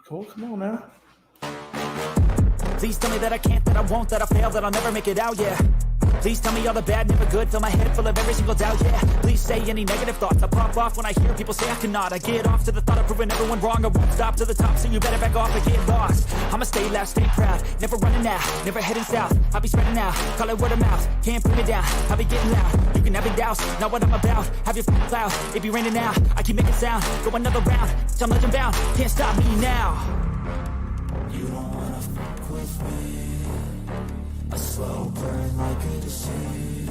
Cool, come on now. Please tell me that I can't, that I won't, that I fail, that I'll never make it out, yeah. Please tell me all the bad, never good, fill my head full of every single doubt, yeah. Please say any negative thoughts, I pop off when I hear people say I cannot. I get off to the thought of proving everyone wrong, I won't stop to the top, so you better back off and get lost. I'ma stay loud, stay proud, never running out, never heading south. I'll be spreading out, call it word of mouth, can't put me down, I'll be getting loud. You can have it doubts, not what I'm about, have your f***ing cloud, it be raining now. I keep making sound, go another round, I'm legend bound, can't stop me now. You don't wanna fuck with me, a slow burn like a disease.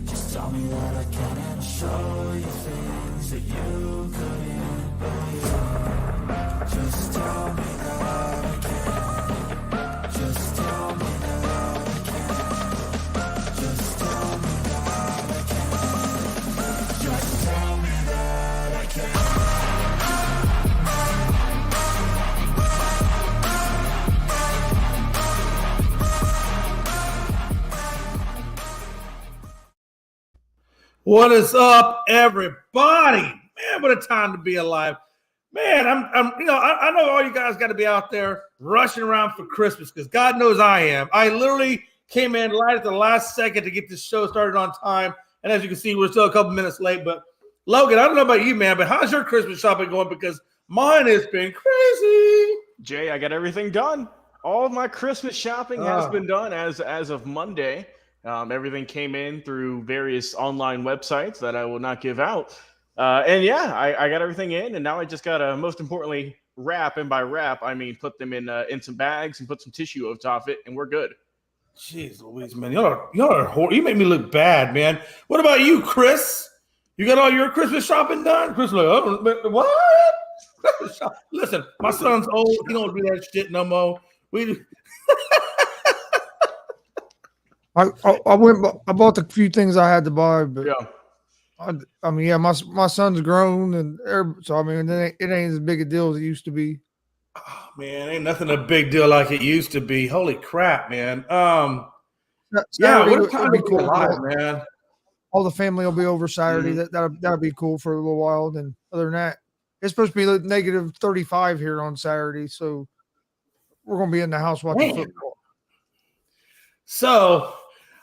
Just tell me that I can and show you things that you couldn't believe. Just tell me that I can. Just tell me that I can. Just tell me that I can. Just tell me that I can. What is up, everybody? Man, what a time to be alive. Man, I know all you guys got to be out there rushing around for Christmas because God knows I am. I literally came in right at the last second to get this show started on time. And as you can see, we're still a couple minutes late. But Logan, I don't know about you, man, but how's your Christmas shopping going? Because mine has been crazy. Jay, I got everything done. All of my Christmas shopping has been done as of Monday. Everything came in through various online websites that I will not give out. And yeah, I got everything in, and now I just got to, most importantly, wrap. And by wrap, I mean put them in some bags and put some tissue over top of it, and we're good. Jeez Louise, man. Y'all are you make me look bad, man. What about you, Chris? You got all your Christmas shopping done? Chris like, oh, what? Listen, my son's old. He don't do that shit no more. I bought the few things I had to buy, but Yeah. I mean, yeah, my son's grown, and so I mean, it ain't as big a deal as it used to be. Oh, man, ain't nothing a big deal like it used to be. Holy crap, man. Yeah, what a time to be cool, alive, man. All the family will be over Saturday. That'll be cool for a little while. Then other than that, it's supposed to be like negative 35 here on Saturday, so we're gonna be in the house watching football. So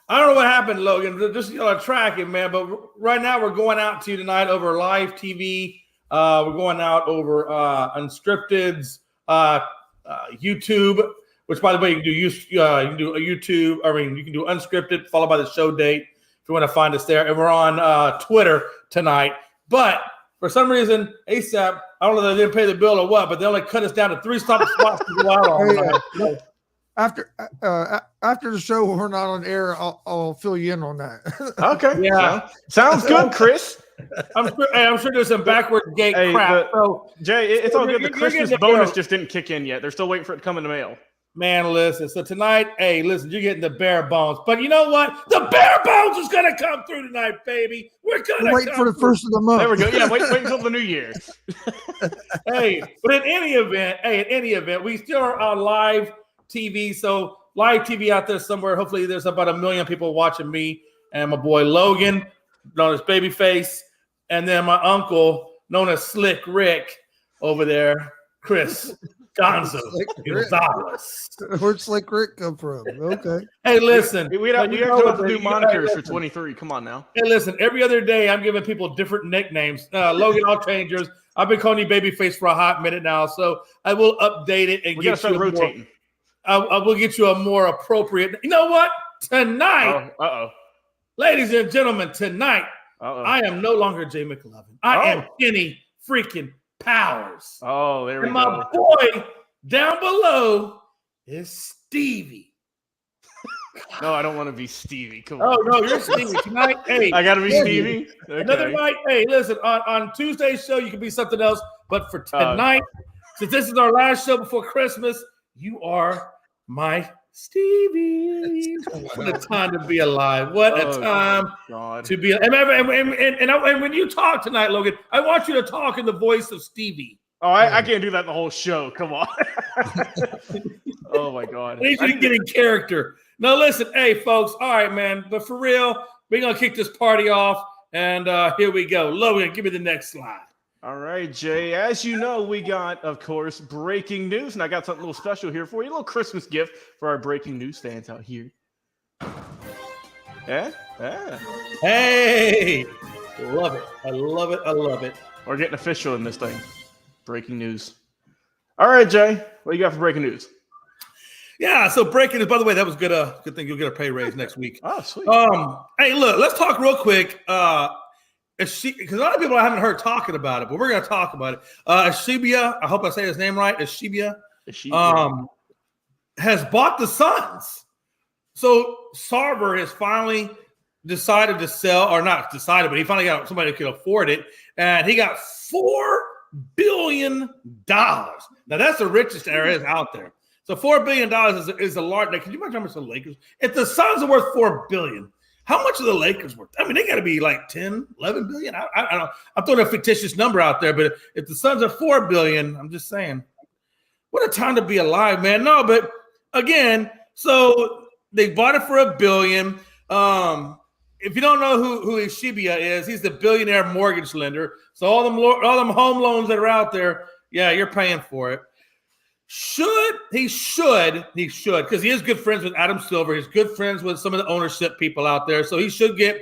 I don't know what happened, Logan. Just tracking, man. But right now we're going out to you tonight over live TV. We're going out over Unscripted's YouTube, which, by the way, you can do a YouTube. I mean, you can do Unscripted followed by the show date if you want to find us there. And we're on Twitter tonight. But for some reason, ASAP, I don't know if they didn't pay the bill or what, but they only cut us down to 3 spots to go out on. After the show, we're not on air. I'll fill you in on that. Okay. Yeah. Sounds good, Chris. I'm sure there's some backward gate crap. Jay, it's all good. The Christmas bonus just didn't kick in yet. They're still waiting for it to come in the mail. Man, listen. So tonight, listen, you're getting the bare bones. But you know what? The bare bones is going to come through tonight, baby. We're going to wait for the first of the month. There we go. Yeah, wait until the new year. But in any event, we still are on live TV. So live TV out there somewhere. Hopefully there's about 1 million people watching me and my boy Logan, known as Babyface, and then my uncle, known as Slick Rick, over there, Chris Gonzo Gonzalez. Where'd Slick Rick come from? Okay. Hey, listen. We have to do monikers for 23. Come on now. Hey, listen. Every other day, I'm giving people different nicknames. Logan, I'll change yours. I've been calling you Babyface for a hot minute now, so I will update it and get you rotating. I will get you a more appropriate. You know what? Tonight, ladies and gentlemen, tonight, I am no longer Jay McLovin. I am Kenny freaking Powers. Oh, there we go. And my boy down below is Stevie. No, I don't want to be Stevie. Come on. Oh, no, you're Stevie tonight. Hey, I got to be Stevie. Okay. Another night. Hey, listen, on Tuesday's show, you can be something else. But for tonight, since this is our last show before Christmas, you are my Stevie. What a time to be alive. What a time to be alive. And when you talk tonight, Logan, I want you to talk in the voice of Stevie. Oh, I can't do that the whole show. Come on. Oh, my God. I need you to get in character. Now, listen, hey, folks. All right, man. But for real, we're going to kick this party off. And here we go. Logan, give me the next slide. All right, Jay. As you know, we got, of course, breaking news, and I got something a little special here for you, a little Christmas gift for our breaking news fans out here. Yeah. Hey, love it. I love it. I love it. We're getting official in this thing. Breaking news. All right, Jay. What do you got for breaking news? Yeah, so breaking news. By the way, that was good. Good thing you'll get a pay raise next week. Oh, sweet. Hey, look, let's talk real quick. Because a lot of people I haven't heard talking about it, but we're going to talk about it. Ashibia, I hope I say his name right. Ashibia has bought the Suns. So Sarver has finally decided to sell, or not decided, but he finally got somebody who could afford it, and he got $4 billion. Now that's the richest there is out there. So $4 billion is a large. Now, can you imagine how much the Lakers? If the Suns are worth $4 billion, how much are the Lakers worth? I mean, they got to be like 10, 11 billion. I don't know. I'm throwing a fictitious number out there, but if the Suns are $4 billion, I'm just saying, what a time to be alive, man. No, but again, so they bought it for $1 billion. If you don't know who Ishibia is, he's the billionaire mortgage lender. So all them home loans that are out there, yeah, you're paying for it. He should, because he is good friends with Adam Silver. He's good friends with some of the ownership people out there. So he should get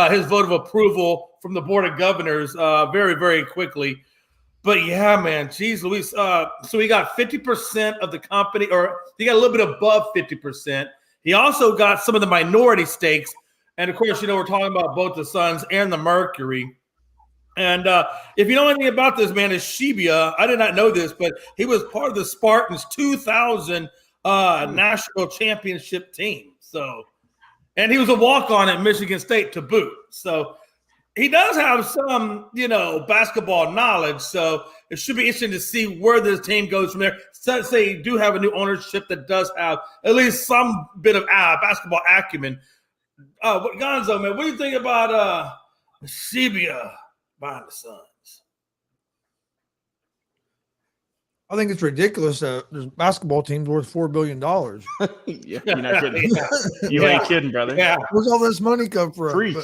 his vote of approval from the Board of Governors very, very quickly. But yeah, man, geez, Luis. So he got 50% of the company, or he got a little bit above 50%. He also got some of the minority stakes. And of course, we're talking about both the Suns and the Mercury. And if you know anything about this man, Ishibia, I did not know this, but he was part of the Spartans 2000 national championship team. So, and he was a walk-on at Michigan State to boot. So he does have some, basketball knowledge. So it should be interesting to see where this team goes from there. So say you do have a new ownership that does have at least some bit of basketball acumen. Gonzo, man, what do you think about Ishibia buying the Suns? I think it's ridiculous that there's basketball teams worth $4 billion. Yeah, you're not kidding. You ain't kidding, brother. Yeah. Where's all this money come from? Preach.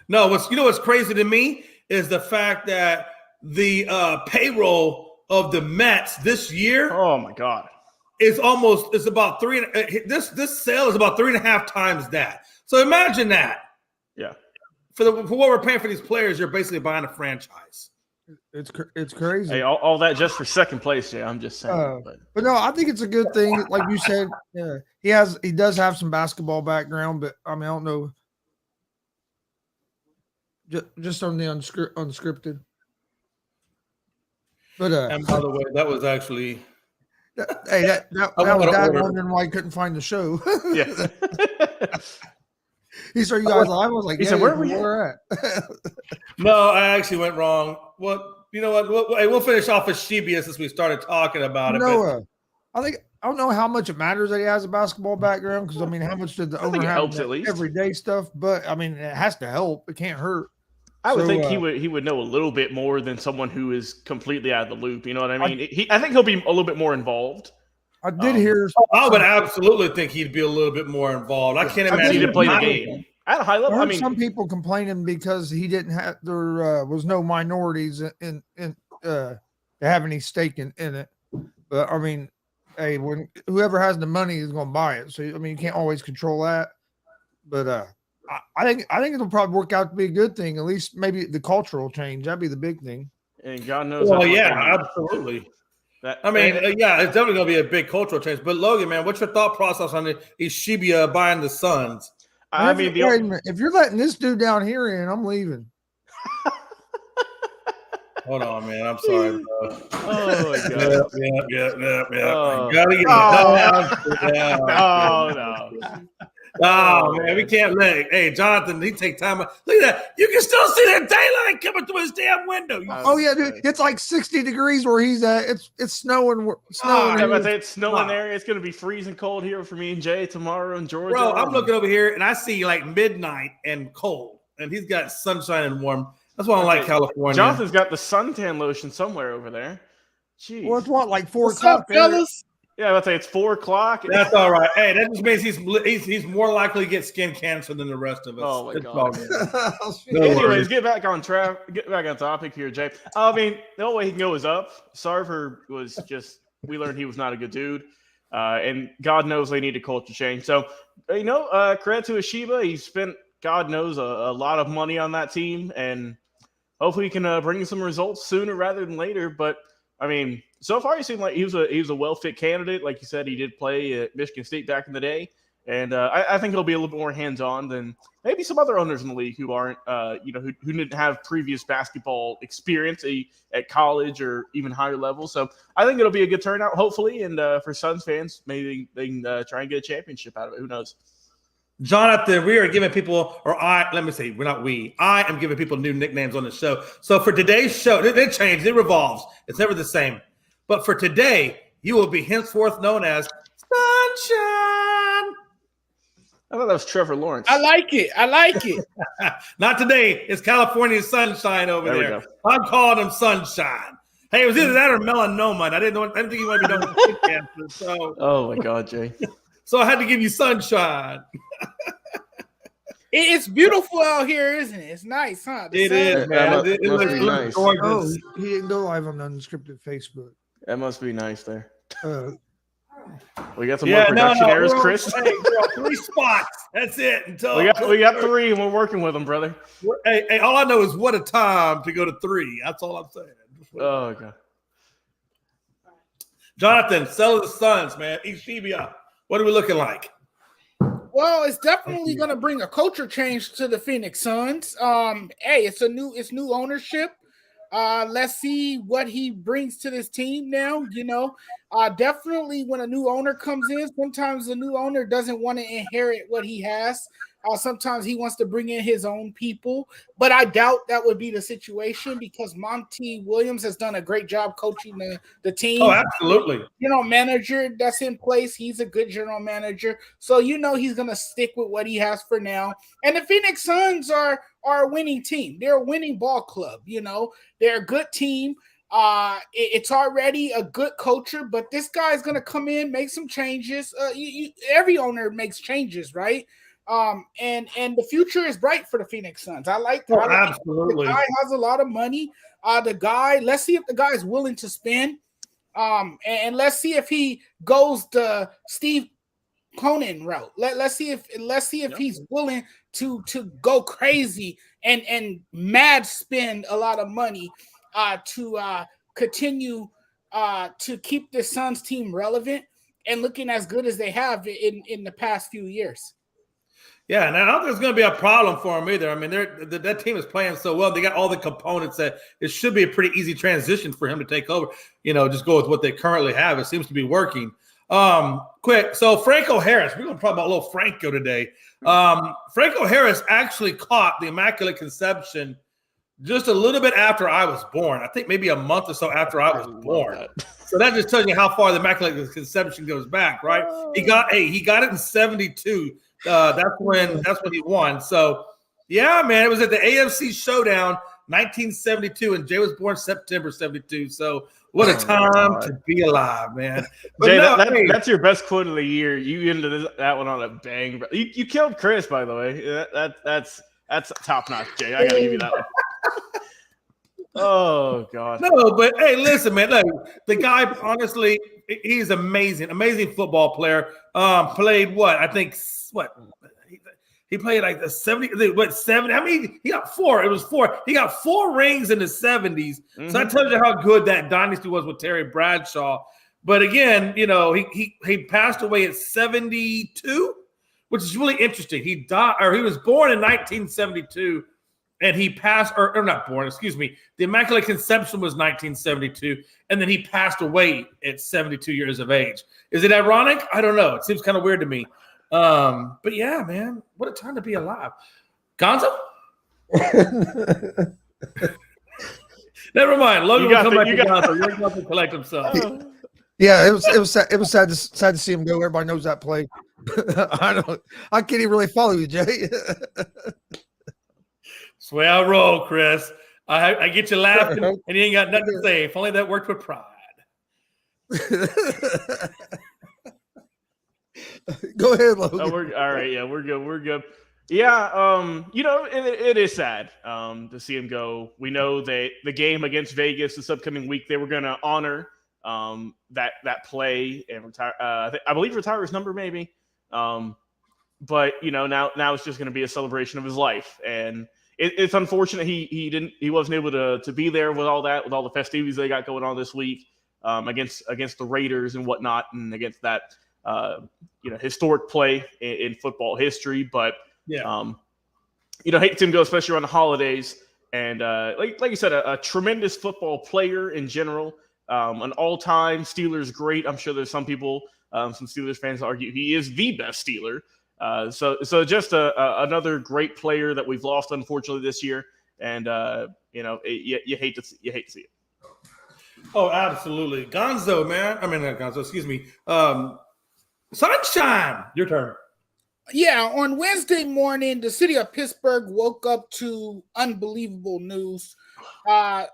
No, what's crazy to me is the fact that the payroll of the Mets this year. Oh my God. It's about three. This sale is about 3.5 times that. So imagine that. Yeah. For what we're paying for these players, you're basically buying a franchise. It's crazy. Hey, all that just for second place, Jay. I'm just saying. But no, I think it's a good thing. Like you said, yeah, he does have some basketball background, but I mean, I don't know. Just on the unscripted. But and by the way, that was actually. Hey, that was Dad wondering why he couldn't find the show. Yeah. He saw you guys live. I was like, he said, where we at? No, I actually went wrong. You know what? We'll finish off with Ishibia since we started talking about it. I don't know how much it matters that he has a basketball background, because I mean, how much did the owner have at least everyday stuff? But I mean, it has to help. It can't hurt. I would think he would know a little bit more than someone who is completely out of the loop. You know what I mean? I think he'll be a little bit more involved. I did hear. I would absolutely think he'd be a little bit more involved. I can't imagine he didn't play the game at a high level. I mean, some people complaining because he didn't have. There was no minorities in to have any stake in it. But I mean, hey, when whoever has the money is going to buy it. So I mean, you can't always control that. But I think it'll probably work out to be a good thing. At least maybe the cultural change. That'd be the big thing. And God knows. Well, yeah, absolutely. Yeah, it's definitely going to be a big cultural change. But Logan, man, what's your thought process on Ishibia buying the Suns? I mean, if you're letting this dude down here in, I'm leaving. Hold on, man. I'm sorry, bro. Oh my God. Yeah. Oh. Gotta get No. Oh man, we can't let. Hey, Jonathan, he take time. Look at that. You can still see that daylight coming through his damn window. Oh yeah, dude. It's like 60 degrees where he's at. It's snowing. It's snowing there. It's gonna be freezing cold here for me and Jay tomorrow in Georgia. Bro, I'm looking over here and I see like midnight and cold, and he's got sunshine and warm. That's why I like California. Jonathan's got the suntan lotion somewhere over there. Jeez. Well, it's what, like 4 What's o'clock, up, fellas? Yeah, let's say it's 4:00. That's all right. Hey, that just means he's more likely to get skin cancer than the rest of us. Oh my It's God. all good. No Anyways, worries. get back on topic here, Jay. I mean, the only way he can go is up. Sarver was just, we learned he was not a good dude. And God knows they need a culture change. So, credit to Ishiba. He spent, God knows, a lot of money on that team. And hopefully he can bring some results sooner rather than later. But, I mean, so far he seemed like he was a well-fit candidate. Like you said, he did play at Michigan State back in the day. And I think he'll be a little bit more hands-on than maybe some other owners in the league who aren't, who didn't have previous basketball experience at college or even higher levels. So I think it'll be a good turnout, hopefully. And for Suns fans, maybe they can try and get a championship out of it. Who knows? Jonathan, we are giving people, I am giving people new nicknames on the show. So for today's show, it changed, it revolves. It's never the same. But for today, you will be henceforth known as Sunshine. I thought that was Trevor Lawrence. I like it. Not today. It's California sunshine over There we there. go. I'm calling him Sunshine. Hey, it was either that or melanoma. And I didn't think you wanted to be known as skin cancer. So, Oh, my God, Jay. so I had to give you Sunshine. It's beautiful out here, isn't it? It's nice, huh? It is, man. That must be nice. Oh, he didn't go live on the Unscripted Facebook. That must be nice there. Uh, We got some more production errors, Chris. Hey, we're on 3 spots. That's it. Until we got 3, and we're working with them, brother. Hey, all I know is what a time to go to 3. That's all I'm saying. Oh, God. Jonathan, sell of the Suns, man. Ishibia. What are we looking like? Well, it's definitely going to bring a culture change to the Phoenix Suns. Hey, it's new ownership. Let's see what he brings to this team now. Definitely when a new owner comes in, sometimes the new owner doesn't want to inherit what he has. Sometimes he wants to bring in his own people, but I doubt that would be the situation because Monty Williams has done a great job coaching the team. Oh, absolutely. General manager that's in place, he's a good general manager. So he's going to stick with what he has for now. And the Phoenix Suns are a winning team. They're a winning ball club. They're a good team. It's already a good culture, but this guy's going to come in, make some changes. Every owner makes changes, right? And the future is bright for the Phoenix Suns. Absolutely. The guy has a lot of money. Let's see if the guy is willing to spend. And let's see if he goes the Steve Conan route. Let's see if he's willing to go crazy and mad spend a lot of money to continue to keep the Suns team relevant and looking as good as they have in the past few years. Yeah, and I don't think it's going to be a problem for them either. I mean, that team is playing so well. They got all the components that it should be a pretty easy transition for him to take over. Just go with what they currently have. It seems to be working. Quick. So Franco Harris, we're going to talk about a little Franco today. Franco Harris actually caught the Immaculate Conception just a little bit after I was born. I think maybe a month or so after I was born. So that just tells you how far the Immaculate Conception goes back, right? He got it in 72. That's when he won. So yeah, man, it was at the AFC Showdown 1972, and Jay was born September 72. So what a time to be alive, man. But Jay, that's your best quote of the year. You ended that one on a bang. You killed Chris, by the way. That's top notch, Jay. I gotta give you that one. Oh God. No, but hey, listen, man. Look, the guy, honestly, he's amazing football player. Played what? I think he played like the 70. What 70? I mean, he got 4. It was 4. He got 4 rings in the 70s. Mm-hmm. So that tells you how good that dynasty was with Terry Bradshaw. But again, he passed away at 72, which is really interesting. He died, or he was born in 1972. And he passed, or not born, excuse me. The Immaculate Conception was 1972, and then he passed away at 72 years of age. Is it ironic? I don't know. It seems kind of weird to me. But yeah, man, what a time to be alive. Gonzo? Never mind. Logan will come back to Gonzo. You're going to collect himself. Yeah, it was sad to see him go. Everybody knows that play. I can't even really follow you, Jay. That's the way I roll, Chris. I get you laughing, and you ain't got nothing to say. If only that worked with pride. Go ahead, Logan. Oh, we're all right. Yeah, we're good. We're good. Yeah, it is sad to see him go. We know that the game against Vegas this upcoming week, they were going to honor that play and retire. I believe retire his number, maybe. But now it's just going to be a celebration of his life, and it's unfortunate he wasn't able to be there with all the festivities they got going on this week against the Raiders and whatnot, and against that historic play in football history. But hate to see him go, especially around the holidays. And like you said, a tremendous football player in general, an all-time Steelers great. I'm sure there's some people, some Steelers fans argue he is the best Steeler. So just another great player that we've lost, unfortunately, this year. And you hate to see it. Oh, absolutely, Gonzo, man. I mean, not Gonzo. Excuse me. Sunshine, your turn. Yeah, on Wednesday morning, the city of Pittsburgh woke up to unbelievable news.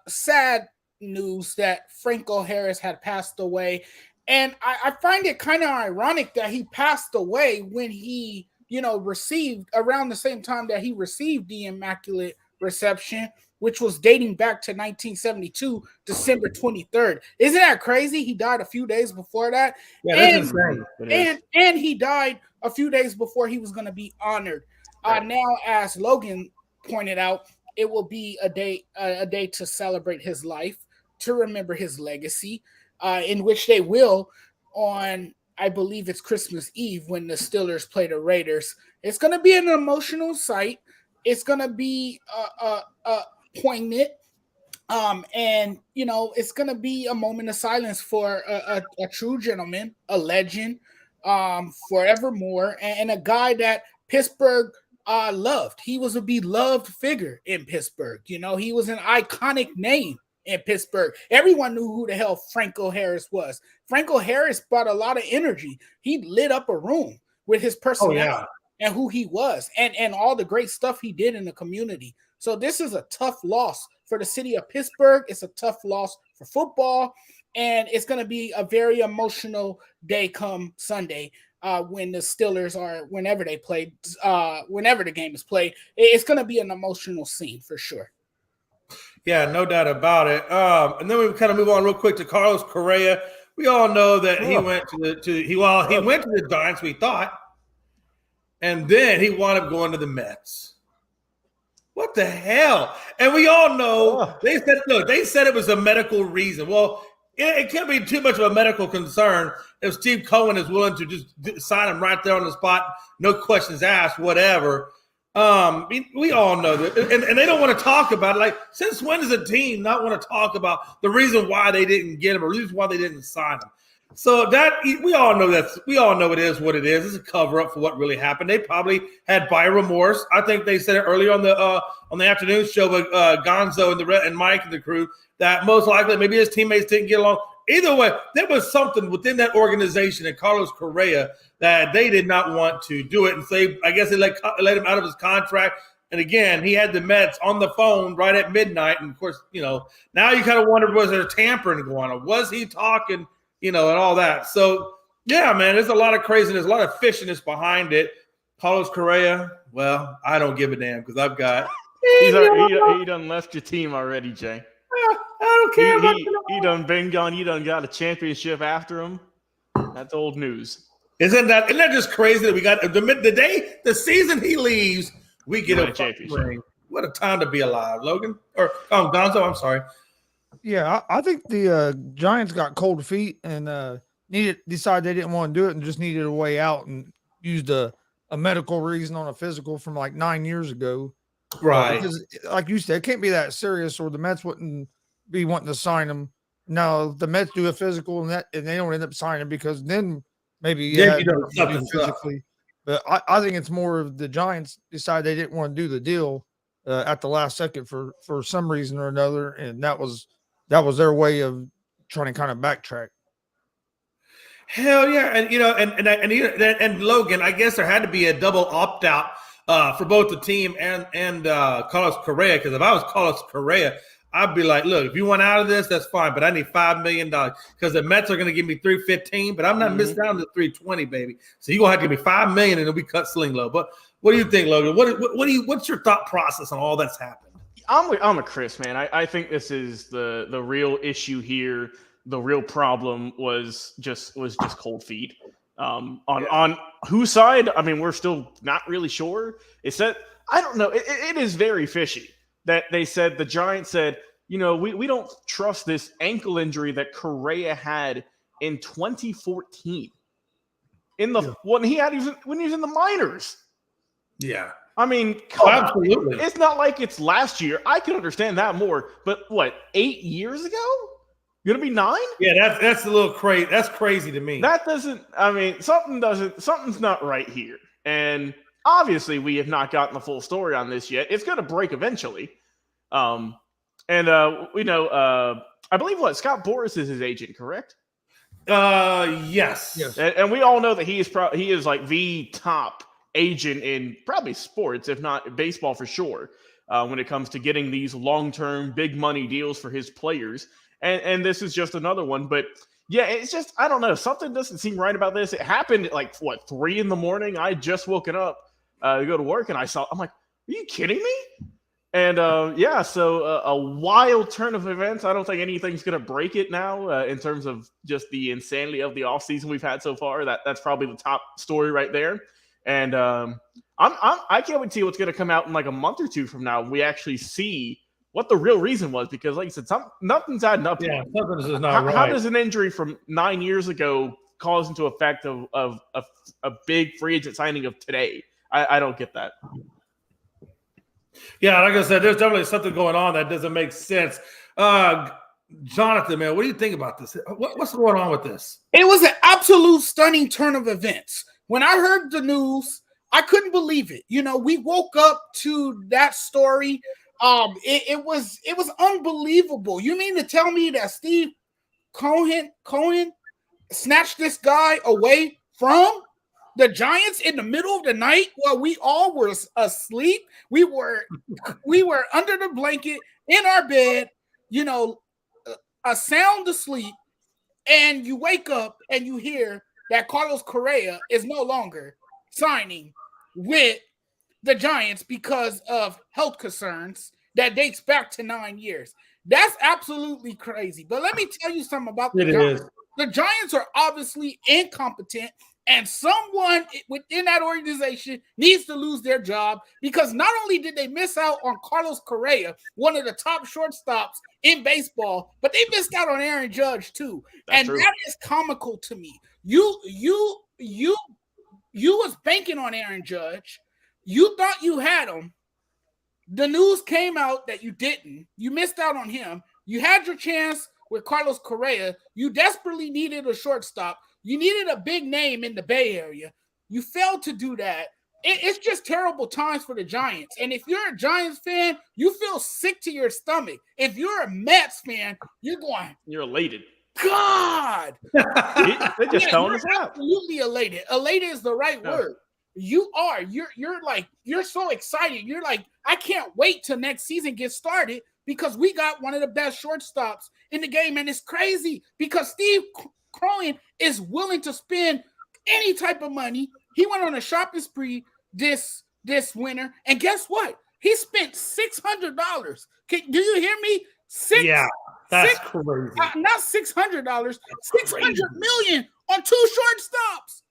Sad news that Franco Harris had passed away. And I find it kind of ironic that he passed away when he, received around the same time that he received the Immaculate Reception, which was dating back to 1972, December 23rd. Isn't that crazy? He died a few days before that. Yeah, that's insane. And he died a few days before he was going to be honored. Now, as Logan pointed out, it will be a day to celebrate his life, to remember his legacy, in which they will on, I believe it's Christmas Eve when the Steelers play the Raiders. It's going to be an emotional sight. It's going to be poignant. And, it's going to be a moment of silence for a true gentleman, a legend, forevermore, and a guy that Pittsburgh loved. He was a beloved figure in Pittsburgh. He was an iconic name in Pittsburgh. Everyone knew who the hell Franco Harris was. Franco Harris brought a lot of energy. He lit up a room with his personality and who he was and all the great stuff he did in the community. So this is a tough loss for the city of Pittsburgh. It's a tough loss for football, and it's going to be a very emotional day come Sunday when the Steelers whenever they play, whenever the game is played. It's going to be an emotional scene for sure. Yeah, no doubt about it. And then we kind of move on real quick to Carlos Correa. We all know that he went to the Giants, we thought, and then he wound up going to the Mets. What the hell? And we all know they said it was a medical reason. Well, it can't be too much of a medical concern if Steve Cohen is willing to just sign him right there on the spot, no questions asked, whatever. We all know that, and they don't want to talk about it. Like, since when does a team not want to talk about the reason why they didn't get him or the reason why they didn't sign him? So that we all know it is what it is. It's a cover up for what really happened. They probably had buyer remorse. I think they said it earlier on the afternoon show with Gonzo and Mike and the crew that most likely maybe his teammates didn't get along. Either way, there was something within that organization and Carlos Correa that they did not want to do it. And so I guess they let him out of his contract. And again, he had the Mets on the phone right at midnight. And of course, now you kind of wondered, was there tampering going on? Was he talking, and all that? So yeah, man, there's a lot of craziness, a lot of fishiness behind it. Carlos Correa, well, I don't give a damn because I've got. He done left your team already, Jay. I don't care. He done been gone. You done got a championship after him. That's old news. Isn't that just crazy that we got the season he leaves, we get a championship ring. What a time to be alive, Logan. Or Gonzo, I'm sorry. Yeah, I think the Giants got cold feet and decided they didn't want to do it and just needed a way out and used a medical reason on a physical from like 9 years ago. Right. Because, like you said, it can't be that serious, or the Mets wouldn't be wanting to sign him. No, the Mets do a physical and they don't end up signing because then maybe physically. But I think it's more of the Giants decided they didn't want to do the deal at the last second for some reason or another, and that was their way of trying to kind of backtrack. Hell yeah, and Logan, I guess there had to be a double opt out for both the team and Carlos Correa, because if I was Carlos Correa, I'd be like, look, if you want out of this, that's fine, but I need $5 million because the Mets are going to give me $315, but I'm not missing out on the $320, baby. So you're going to have to give me $5 million, and then we cut Sling Low. But what do you think, Logan? What's your thought process on all that's happened? I'm a Chris, man. I think this is the real issue here. The real problem was just cold feet. On whose side? I mean, we're still not really sure. It said, I don't know. It is very fishy that they said, the Giants said, we don't trust this ankle injury that Correa had in 2014 when he was in the minors. Yeah. I mean, absolutely. It's not like it's last year. I can understand that more. But what, 8 years ago? Gonna be 9? Yeah, that's a little crazy. That's crazy to me. That doesn't. I mean, something's not right here. And obviously, we have not gotten the full story on this yet. It's gonna break eventually. I believe Scott Boras is his agent, correct? Yes. And we all know that he is like the top agent in probably sports, if not baseball for sure, when it comes to getting these long-term big money deals for his players. And this is just another one. But yeah, it's just, I don't know, something doesn't seem right about this. It happened at 3 a.m. I just woken up to go to work, and I'm like, are you kidding me? And so a wild turn of events. I don't think anything's going to break it now in terms of just the insanity of the offseason we've had so far. That's probably the top story right there. And I can't wait to see what's going to come out in a month or two from now. We actually see what the real reason was, because like you said, nothing's adding up. Yeah, something's just not right. How does an injury from 9 years ago cause into effect of a big free agent signing of today? I don't get that. Yeah, like I said, there's definitely something going on that doesn't make sense. Jonathan, man, what do you think about this? What's going on with this? It was an absolute stunning turn of events. When I heard the news, I couldn't believe it. We woke up to that story. It was unbelievable. You mean to tell me that Steve Cohen snatched this guy away from the Giants in the middle of the night while we all were asleep? We were under the blanket in our bed, a sound asleep, and you wake up and you hear that Carlos Correa is no longer signing with the Giants because of health concerns that dates back to 9 years. That's absolutely crazy. But let me tell you something about the Giants. The Giants are obviously incompetent, and someone within that organization needs to lose their job, because not only did they miss out on Carlos Correa, one of the top shortstops in baseball, but they missed out on Aaron Judge too. That's true. That is comical to me. You was banking on Aaron Judge. You thought you had him. The news came out that you didn't. You missed out on him. You had your chance with Carlos Correa. You desperately needed a shortstop. You needed a big name in the Bay Area. You failed to do that. It's just terrible times for the Giants. And if you're a Giants fan, you feel sick to your stomach. If you're a Mets fan, you're elated. God! They just telling us out. Absolutely elated. Elated is the right word. You are. You're so excited. You're like, I can't wait till next season gets started, because we got one of the best shortstops in the game. And it's crazy because Steve Cohen is willing to spend any type of money. He went on a shopping spree this winter, and guess what? He spent $600. Do you hear me? That's crazy. Not $600. $600 million on 2 shortstops.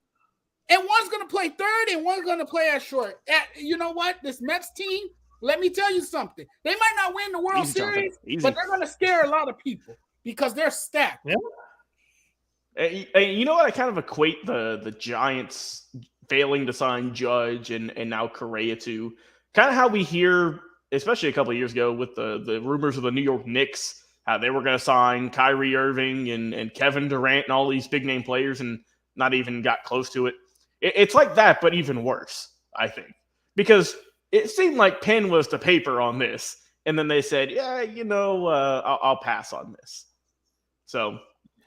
And one's going to play third and one's going to play at short. You know what? This Mets team, let me tell you something. They might not win the World Series, but they're going to scare a lot of people because they're stacked. Yeah. You know what? I kind of equate the Giants failing to sign Judge and now Correa to kind of how we hear, especially a couple of years ago with the rumors of the New York Knicks, how they were going to sign Kyrie Irving and Kevin Durant and all these big name players and not even got close to it. It's like that, but even worse, I think, because it seemed like pen was to paper on this, and then they said, I'll pass on this. So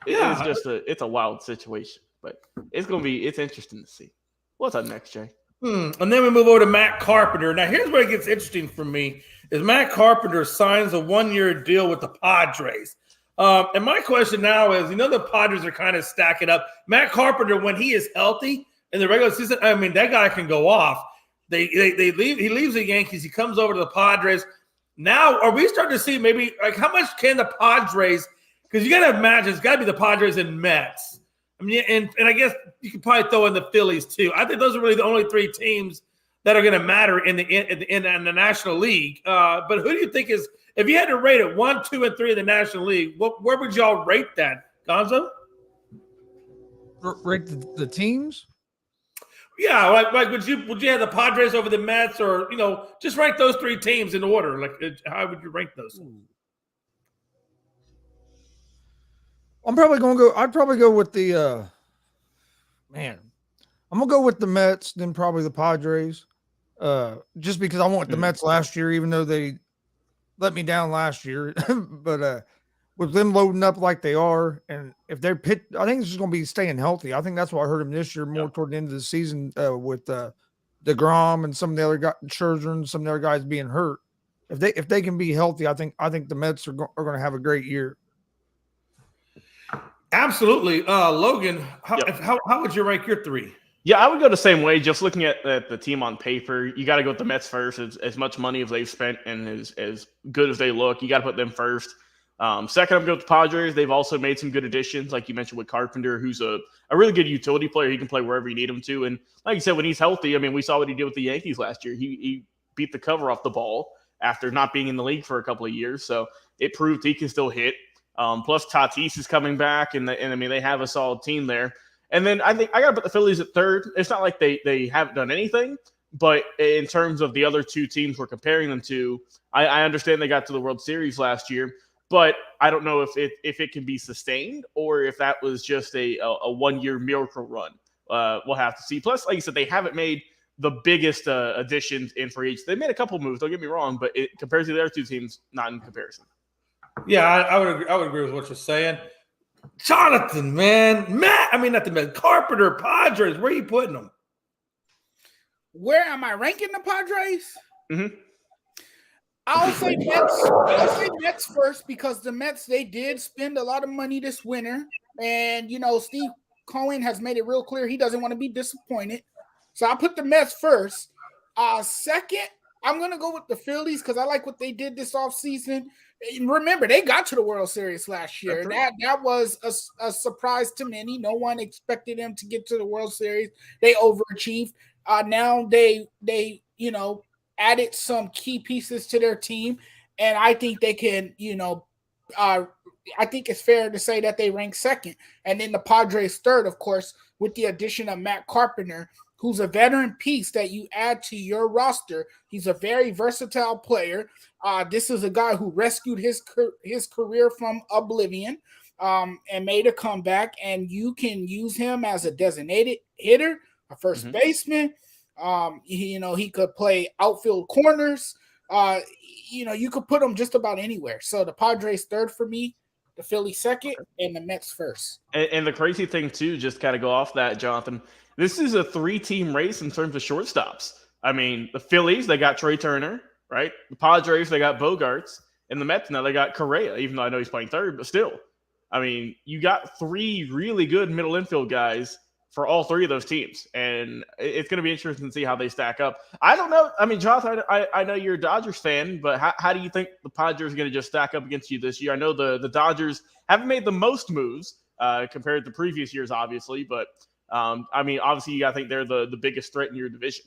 it's a wild situation, but it's interesting to see. What's up next, Jay? And then we move over to Matt Carpenter. Now, here's where it gets interesting for me: is Matt Carpenter signs a 1-year deal with the Padres. And my question now is, the Padres are kind of stacking up. Matt Carpenter, when he is healthy in the regular season, I mean, that guy can go off. They leave. He leaves the Yankees. He comes over to the Padres. Now, are we starting to see maybe like how much can the Padres? Because you got to imagine it's got to be the Padres and Mets. I mean, and I guess you could probably throw in the Phillies too. I think those are really the only 3 teams that are going to matter in the National League. But who do you think is, if you had to rate it 1, 2, and 3 in the National League, where would y'all rate that, Gonzo? Rate the teams? Yeah, like would you have the Padres over the Mets, or just rank those 3 teams in order? Like, how would you rank those? I'm probably going to go. I'd probably go with the I'm gonna go with the Mets, then probably the Padres. Just because I want the Mets last year, even though they let me down last year. But with them loading up like they are, and if they're I think it's just gonna be staying healthy. I think that's why I heard them this year more toward the end of the season with DeGrom and some of the other guys, Scherzer and some of the other guys being hurt. If they can be healthy, I think the Mets are going to have a great year. Absolutely. Logan, how would you rank your 3? Yeah, I would go the same way. Just looking at the team on paper, you got to go with the Mets first. As much money as they've spent and as good as they look, you got to put them first. Second, I'm going to go with the Padres. They've also made some good additions, like you mentioned with Carpenter, who's a really good utility player. He can play wherever you need him to. And like you said, when he's healthy, I mean, we saw what he did with the Yankees last year. He beat the cover off the ball after not being in the league for a couple of years. So it proved he can still hit. Plus Tatis is coming back, and I mean, they have a solid team there. And then I think I got to put the Phillies at 3rd. It's not like they haven't done anything, but in terms of the other 2 teams we're comparing them to, I understand they got to the World Series last year, but I don't know if it can be sustained or if that was just a 1-year miracle run. We'll have to see. Plus, like you said, they haven't made the biggest additions in free agency. They made a couple moves, don't get me wrong, but compared to the other 2 teams, not in comparison. Yeah, I would agree with what you're saying. Jonathan, man. Matt, I mean, not the Matt. Carpenter, Padres, where are you putting them? Where am I ranking the Padres? Mm-hmm. I'll say Mets. I'll say Mets first because the Mets, they did spend a lot of money this winter. And, Steve Cohen has made it real clear he doesn't want to be disappointed. So I'll put the Mets first. Second, I'm going to go with the Phillies because I like what they did this offseason. Remember, they got to the World Series last year. Right. That was a surprise to many. No one expected them to get to the World Series. They overachieved. Now they added some key pieces to their team, and I think they can, I think it's fair to say that they rank 2nd. And then the Padres 3rd, of course, with the addition of Matt Carpenter, who's a veteran piece that you add to your roster. He's a very versatile player. This is a guy who rescued his career from oblivion and made a comeback, and you can use him as a designated hitter, a first baseman. He could play outfield corners. You could put him just about anywhere. So the Padres 3rd for me, the Phillies 2nd, and the Mets 1st. And the crazy thing, too, just kind of go off that, Jonathan, this is a 3-team race in terms of shortstops. I mean, the Phillies, they got Trey Turner, right? The Padres, they got Bogarts. And the Mets, now they got Correa, even though I know he's playing 3rd, but still. I mean, you got 3 really good middle infield guys for all 3 of those teams. And it's going to be interesting to see how they stack up. I don't know. I mean, Jonathan, I know you're a Dodgers fan, but how do you think the Padres are going to just stack up against you this year? I know the Dodgers haven't made the most moves compared to previous years, obviously, but I mean, obviously, you got to think they're the biggest threat in your division.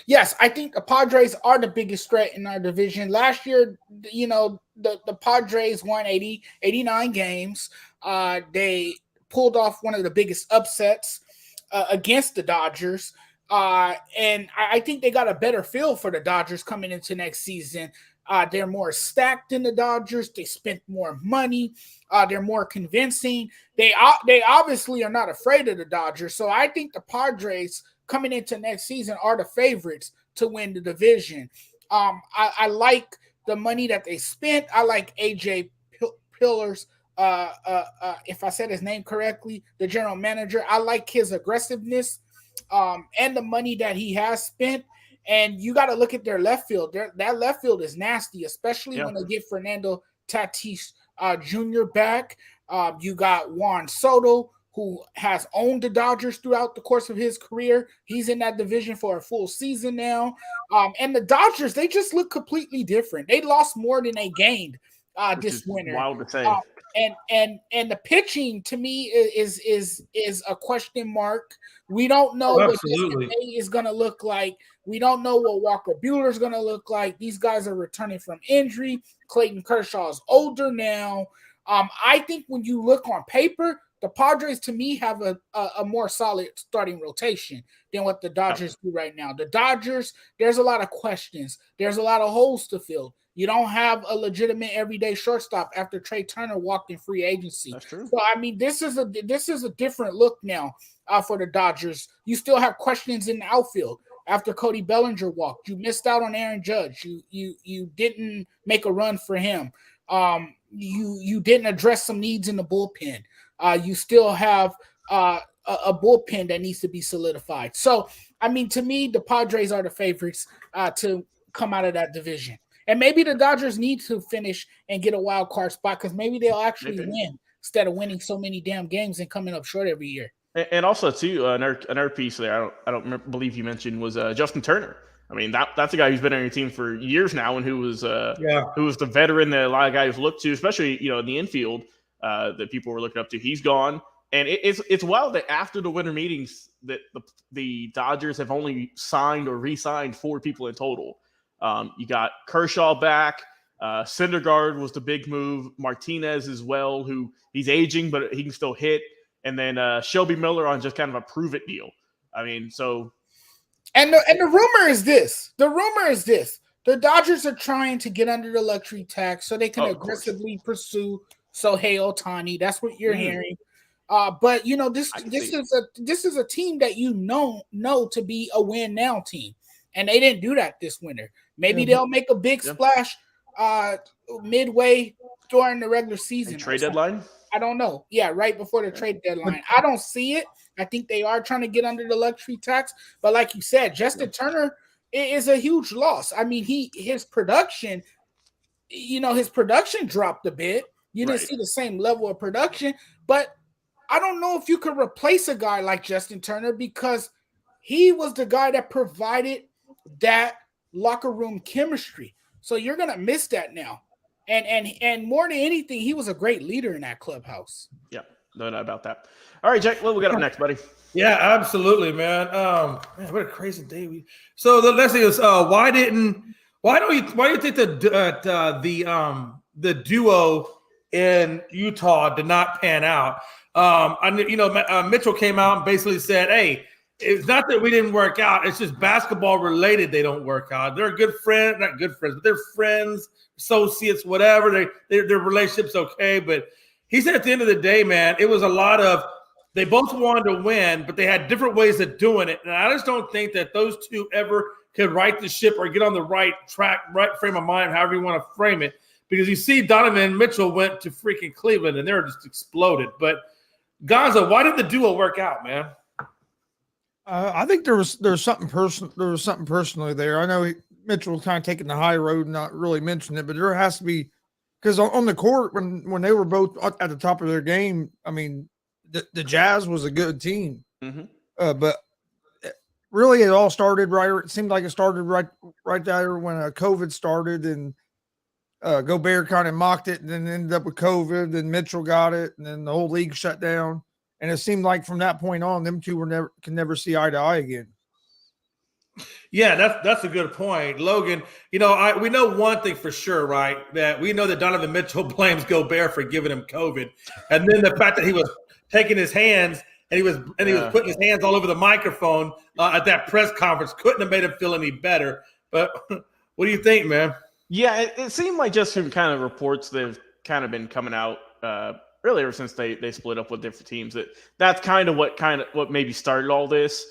Yes, I think the Padres are the biggest threat in our division. Last year, the Padres won 89 games. They pulled off one of the biggest upsets against the Dodgers. And I think they got a better feel for the Dodgers coming into next season. They're more stacked than the Dodgers. They spent more money. They're more convincing. They obviously are not afraid of the Dodgers. So I think the Padres coming into next season are the favorites to win the division. I like the money that they spent. I like AJ Pillars. If I said his name correctly, the general manager. I like his aggressiveness. and the money that he has spent. And you got to look at their left field. That left field is nasty, especially when they get Fernando Tatis Jr. back. You got Juan Soto, who has owned the Dodgers throughout the course of his career. He's in that division for a full season now. And the Dodgers, they just look completely different. They lost more than they gained this winter. Wild to say. And the pitching to me is a question mark. We don't know what Day is going to look like. We don't know what Walker Buehler is going to look like. These guys are returning from injury. Clayton Kershaw is older now. I think when you look on paper, the Padres to me have a more solid starting rotation than what the Dodgers do right now. The Dodgers, there's a lot of questions. There's a lot of holes to fill. You don't have a legitimate everyday shortstop after Trey Turner walked in free agency. That's true. So I mean, this is a different look now for the Dodgers. You still have questions in the outfield after Cody Bellinger walked. You missed out on Aaron Judge. You didn't make a run for him. You didn't address some needs in the bullpen. You still have a bullpen that needs to be solidified. So I mean, to me, the Padres are the favorites to come out of that division. And maybe the Dodgers need to finish and get a wild card spot because maybe they'll actually win instead of winning so many damn games and coming up short every year. And also, too, another piece there I don't believe you mentioned was Justin Turner. I mean, that's a guy who's been on your team for years now and who was the veteran that a lot of guys look to, especially, in the infield that people were looking up to. He's gone. And it's wild that after the winter meetings that the Dodgers have only signed or re-signed 4 people in total. You got Kershaw back. Syndergaard was the big move. Martinez as well, who he's aging, but he can still hit. And then Shelby Miller on just kind of a prove-it deal. I mean, so. And the rumor is this. The Dodgers are trying to get under the luxury tax so they can aggressively pursue Shohei Ohtani. That's what you're hearing. But this is a team that know to be a win now team. And they didn't do that this winter. Maybe they'll make a big splash midway during the regular season. Trade deadline? I don't know. Yeah, right before the trade deadline. I don't see it. I think they are trying to get under the luxury tax. But like you said, Justin Turner is a huge loss. I mean, his production dropped a bit. You didn't see the same level of production. But I don't know if you could replace a guy like Justin Turner because he was the guy that provided that locker room chemistry. So you're going to miss that now. And more than anything, he was a great leader in that clubhouse. Yeah, no doubt about that. All right, Jake, what we got up next, buddy? Yeah, absolutely, man. Man, what a crazy day So the next thing is, why do you think the duo in Utah did not pan out? Mitchell came out and basically said, "Hey, it's not that we didn't work out. It's just basketball related. They don't work out. They're good friends, not good friends, but they're friends, associates, whatever. Their relationship's okay." But he said at the end of the day, man, it was a lot of they both wanted to win, but they had different ways of doing it. And I just don't think that those two ever could right the ship or get on the right track, right frame of mind, however you want to frame it. Because you see Donovan Mitchell went to freaking Cleveland and they're just exploded. But Gonzo, why did the duo work out, man? I think there was something personal. There was something personally there. I know Mitchell was kind of taking the high road and not really mentioning it, but there has to be because on the court when they were both at the top of their game. I mean, the Jazz was a good team, but really it all started right. It seemed like it started right there when COVID started and Gobert kind of mocked it and then ended up with COVID. And Mitchell got it, and then the whole league shut down. And it seemed like from that point on, them two can never see eye to eye again. Yeah, that's a good point, Logan. We know one thing for sure, right? That we know that Donovan Mitchell blames Gobert for giving him COVID, and then the fact that he was taking his hands and he was putting his hands all over the microphone at that press conference couldn't have made him feel any better. But what do you think, man? Yeah, it seemed like just from kind of reports that have kind of been coming out. Really, ever since they split up with different teams, that's kind of what maybe started all this.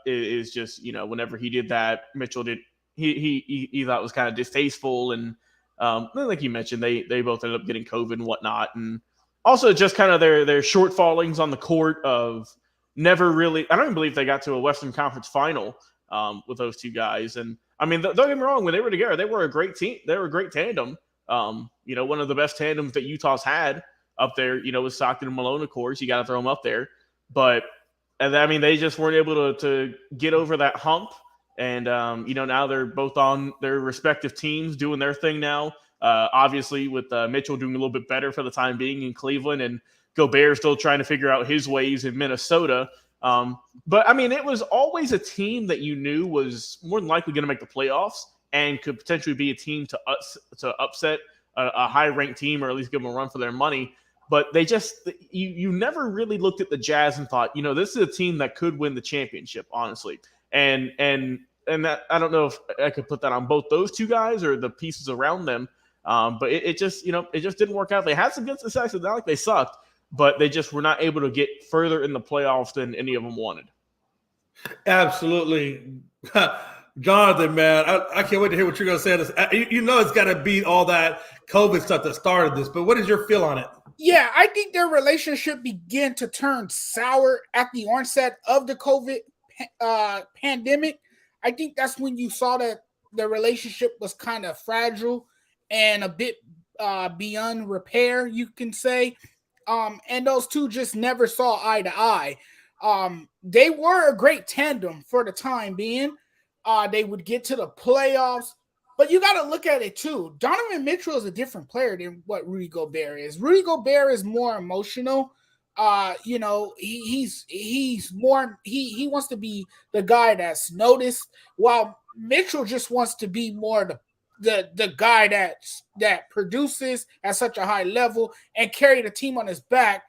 Is just whenever he did that, Mitchell did he thought it was kind of distasteful, and like you mentioned, they both ended up getting COVID and whatnot, and also just kind of their shortfallings on the court of never really. I don't even believe they got to a Western Conference final with those two guys. And I mean, don't get me wrong, when they were together, they were a great team. They were a great tandem. One of the best tandems that Utah's had up there. With Stockton and Malone, of course, you got to throw them up there. But I mean, they just weren't able to get over that hump. And now they're both on their respective teams doing their thing now. Obviously, with Mitchell doing a little bit better for the time being in Cleveland, and Gobert still trying to figure out his ways in Minnesota. But I mean, it was always a team that you knew was more than likely going to make the playoffs and could potentially be a team to upset a high-ranked team, or at least give them a run for their money. But they just you never really looked at the Jazz and thought, this is a team that could win the championship, honestly. And that, I don't know if I could put that on both those two guys or the pieces around them. But it just didn't work out. They had some good success. It's not like they sucked, but they just were not able to get further in the playoffs than any of them wanted. Absolutely. Jonathan, man, I can't wait to hear what you're going to say. It's got to be all that COVID stuff that started this, but what is your feel on it? Yeah, I think their relationship began to turn sour at the onset of the COVID pandemic. I think that's when you saw that the relationship was kind of fragile and a bit beyond repair, you can say. And those two just never saw eye to eye. They were a great tandem for the time being. They would get to the playoffs. But you got to look at it too. Donovan Mitchell is a different player than what Rudy Gobert is. Rudy Gobert is more emotional. He's more. He wants to be the guy that's noticed, while Mitchell just wants to be more the guy that produces at such a high level and carry the team on his back.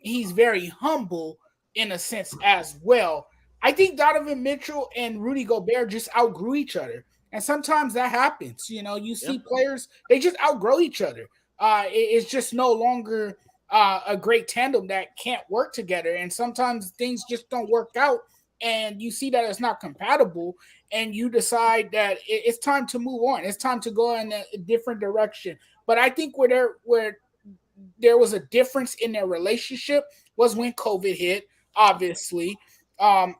He's very humble in a sense as well. I think Donovan Mitchell and Rudy Gobert just outgrew each other. And sometimes that happens. You see players, they just outgrow each other. It's just no longer a great tandem that can't work together. And sometimes things just don't work out. And you see that it's not compatible. And you decide that it's time to move on. It's time to go in a different direction. But I think where there was a difference in their relationship was when COVID hit, obviously. And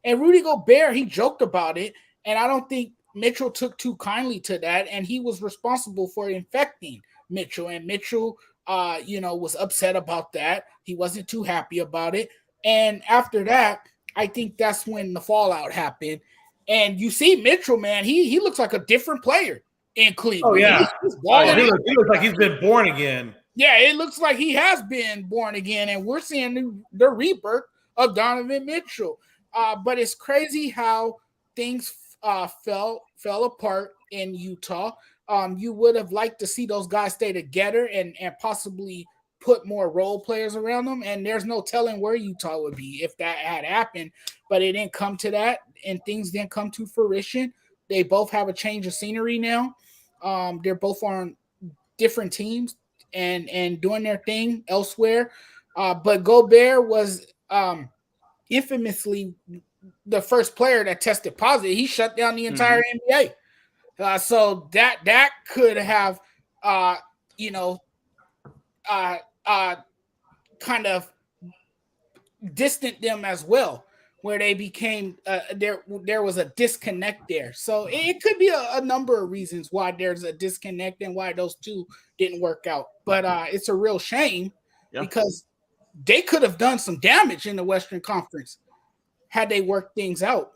Rudy Gobert, he joked about it. And I don't think Mitchell took too kindly to that. And he was responsible for infecting Mitchell. And Mitchell, was upset about that. He wasn't too happy about it. And after that, I think that's when the fallout happened. And you see Mitchell, man, he looks like a different player in Cleveland. Oh, yeah. He looks like he's been born again. Yeah, it looks like he has been born again. And we're seeing the rebirth of Donovan Mitchell. But it's crazy how things fell apart in Utah. You would have liked to see those guys stay together and possibly put more role players around them. And there's no telling where Utah would be if that had happened. But it didn't come to that, and things didn't come to fruition. They both have a change of scenery now. They're both on different teams and doing their thing elsewhere. But Gobert was infamously the first player that tested positive. He shut down the entire NBA. So that could have, kind of distant them as well, where they became there was a disconnect there. So it could be a number of reasons why there's a disconnect and why those two didn't work out. But it's a real shame because they could have done some damage in the Western Conference had they worked things out.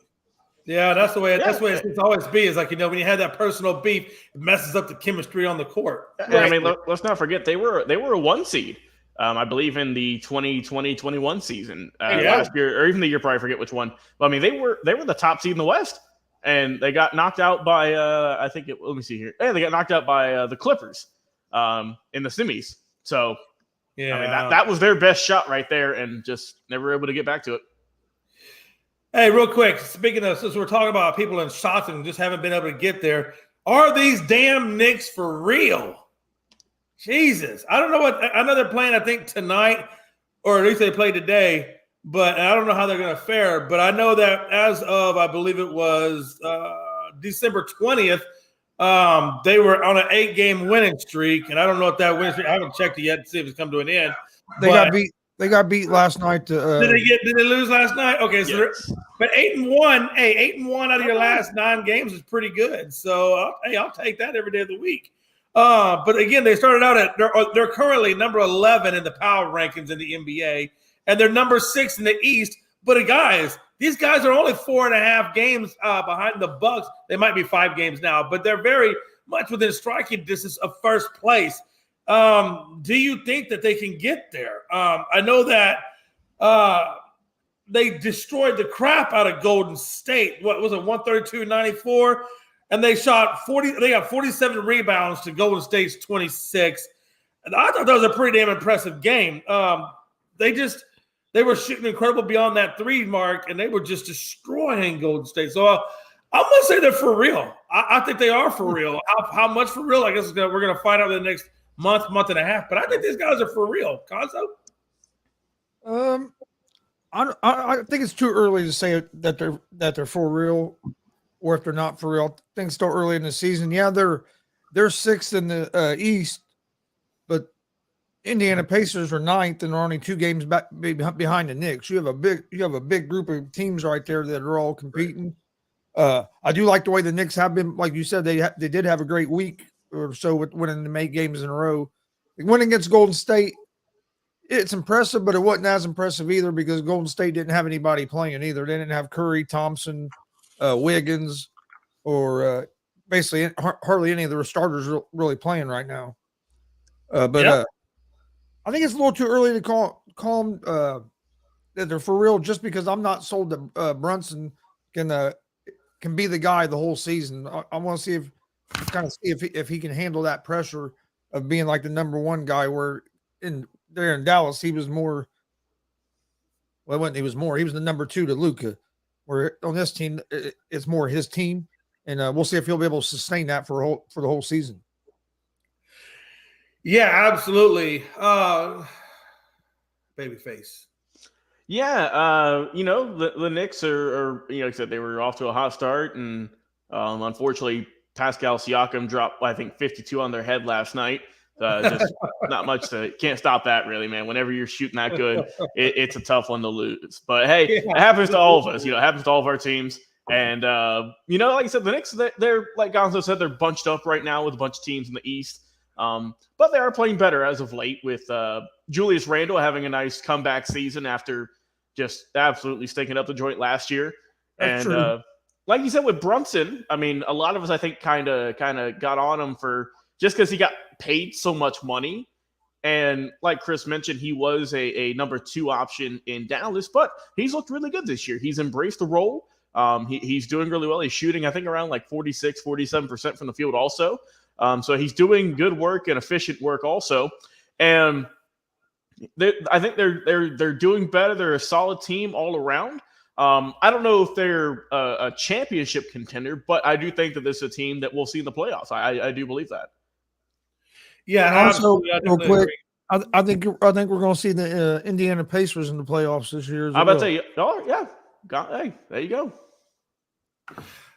Yeah, that's the way it's always be. Is like, when you have that personal beef, it messes up the chemistry on the court. Right. I mean, let's not forget they were a 1 seed, I believe, in the 2020-21 season last year, or even the year prior. I forget which one. But I mean, they were the top seed in the West, and they got knocked out by let me see here. Yeah, they got knocked out by the Clippers in the semis. So yeah, I mean that was their best shot right there, and just never able to get back to it. Hey, real quick, speaking of, since we're talking about people in shots and just haven't been able to get there, are these damn Knicks for real? Jesus. I don't know I know they're playing, I think, tonight, or at least they played today, but I don't know how they're going to fare. But I know that as of, I believe it was December 20th, they were on an 8-game winning streak, and I don't know if that winning streak, I haven't checked it yet to see if it's come to an end. They got beat They got beat last night. Did they lose last night? Okay, so Yes. but 8-1. Hey, 8-1 out of your last 9 games is pretty good. So I'll take that every day of the week. But again, they started out at they're currently number 11 in the power rankings in the NBA, and they're number 6 in the East. But guys, these guys are only 4.5 games behind the Bucks. They might be 5 games now, but they're very much within striking distance of first place. Do you think that they can get there? I know that they destroyed the crap out of Golden State. What was it, 132-94? And they shot 40. They got 47 rebounds to Golden State's 26. And I thought that was a pretty damn impressive game. They were shooting incredible beyond that 3 mark, and they were just destroying Golden State. So I'm gonna say they're for real. I think they are for real. How much for real? I guess we're gonna find out in the next month and a half. But I think these guys are for real. Gonzo? I think it's too early to say that they're for real, or if they're not for real. I think it's still early in the season. Yeah, they're 6th in the East, but Indiana Pacers are 9th, and they're only 2 games back behind the Knicks. You have a big group of teams right there that are all competing. I do like the way the Knicks have been. Like you said, they did have a great week or so with winning the 8 games in a row. They win against Golden State. It's impressive, but it wasn't as impressive either because Golden State didn't have anybody playing either. They didn't have Curry, Thompson, Wiggins, or basically hardly any of the starters really playing right now. I think it's a little too early to call them that they're for real, just because I'm not sold that Brunson can be the guy the whole season. I want to see if he can handle that pressure of being like the number 1 guy. Where in Dallas he was more. Well, when he was the number 2 to Luka. Where on this team it's more his team, and we'll see if he'll be able to sustain that for the whole season. Yeah, absolutely. Babyface. Yeah, the Knicks are like I said, they were off to a hot start, and unfortunately, Pascal Siakam dropped, I think, 52 on their head last night. Just not much can't stop that, really, man. Whenever you're shooting that good, it's a tough one to lose. But hey, it happens to all of us. It happens to all of our teams. And like I said, the Knicks, they're like Gonzo said, they're bunched up right now with a bunch of teams in the East. But they are playing better as of late, with Julius Randle having a nice comeback season after just absolutely stinking up the joint last year. That's and true. like you said with Brunson, I mean, a lot of us I think kind of got on him for just because he got paid so much money. And like Chris mentioned, he was a number 2 option in Dallas, but he's looked really good this year. He's embraced the role. He's doing really well. He's shooting, I think, around like 46-47% from the field also. So he's doing good work and efficient work also. And I think they're doing better. They're a solid team all around. I don't know if they're a championship contender, but I do think that this is a team that we'll see in the playoffs. I do believe that. Yeah, And also, absolutely. real quick, I think we're going to see the Indiana Pacers in the playoffs this year. I'm about to say, oh yeah, hey, there you go.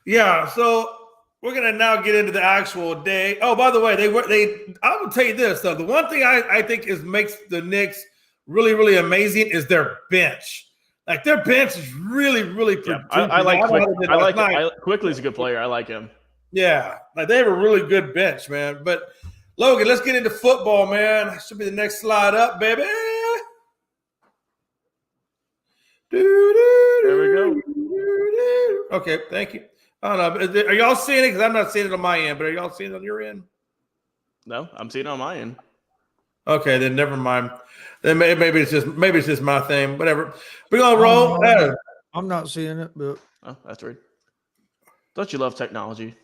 Yeah, so we're gonna now get into the actual day. Oh, by the way, I will tell you this though. The one thing I think makes the Knicks really, really amazing is their bench. Like their bench is really, really. Yeah, I like Quickly is a good player. I like him. Yeah, like they have a really good bench, man. But Logan, let's get into football, man. Should be the next slide up, baby. There we go. Okay, thank you. I don't know. Are y'all seeing it? Because I'm not seeing it on my end, but are y'all seeing it on your end? No, I'm seeing it on my end. Okay, then never mind. Then maybe it's just my thing. Whatever. We're gonna roll. I'm not seeing it, but That's weird. Don't you love technology?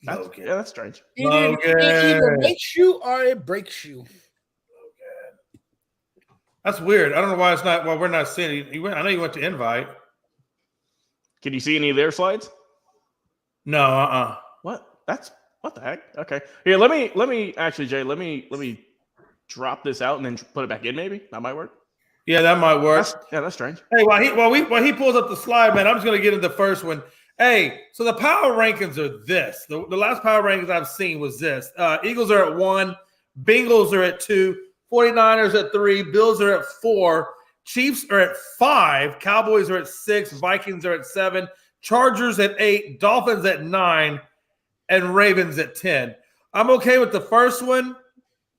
Yeah, that's strange. It either makes you or it breaks you. That's weird. I don't know why it's not. Well, we're not seeing it. I know you went to invite. Can you see any of their slides? No. What the heck? Okay. Here, let me actually, Jay. Let me drop this out and then put it back in. Maybe that might work. Yeah, that might work. That's strange. Hey, while he pulls up the slide, man, I'm just gonna get into the first one. Hey, so the power rankings are this. The last power rankings I've seen was this. Eagles are at 1, Bengals are at 2, 49ers at 3, Bills are at 4, Chiefs are at 5, Cowboys are at 6, Vikings are at 7, Chargers at 8, Dolphins at 9, and Ravens at 10. I'm okay with the first one,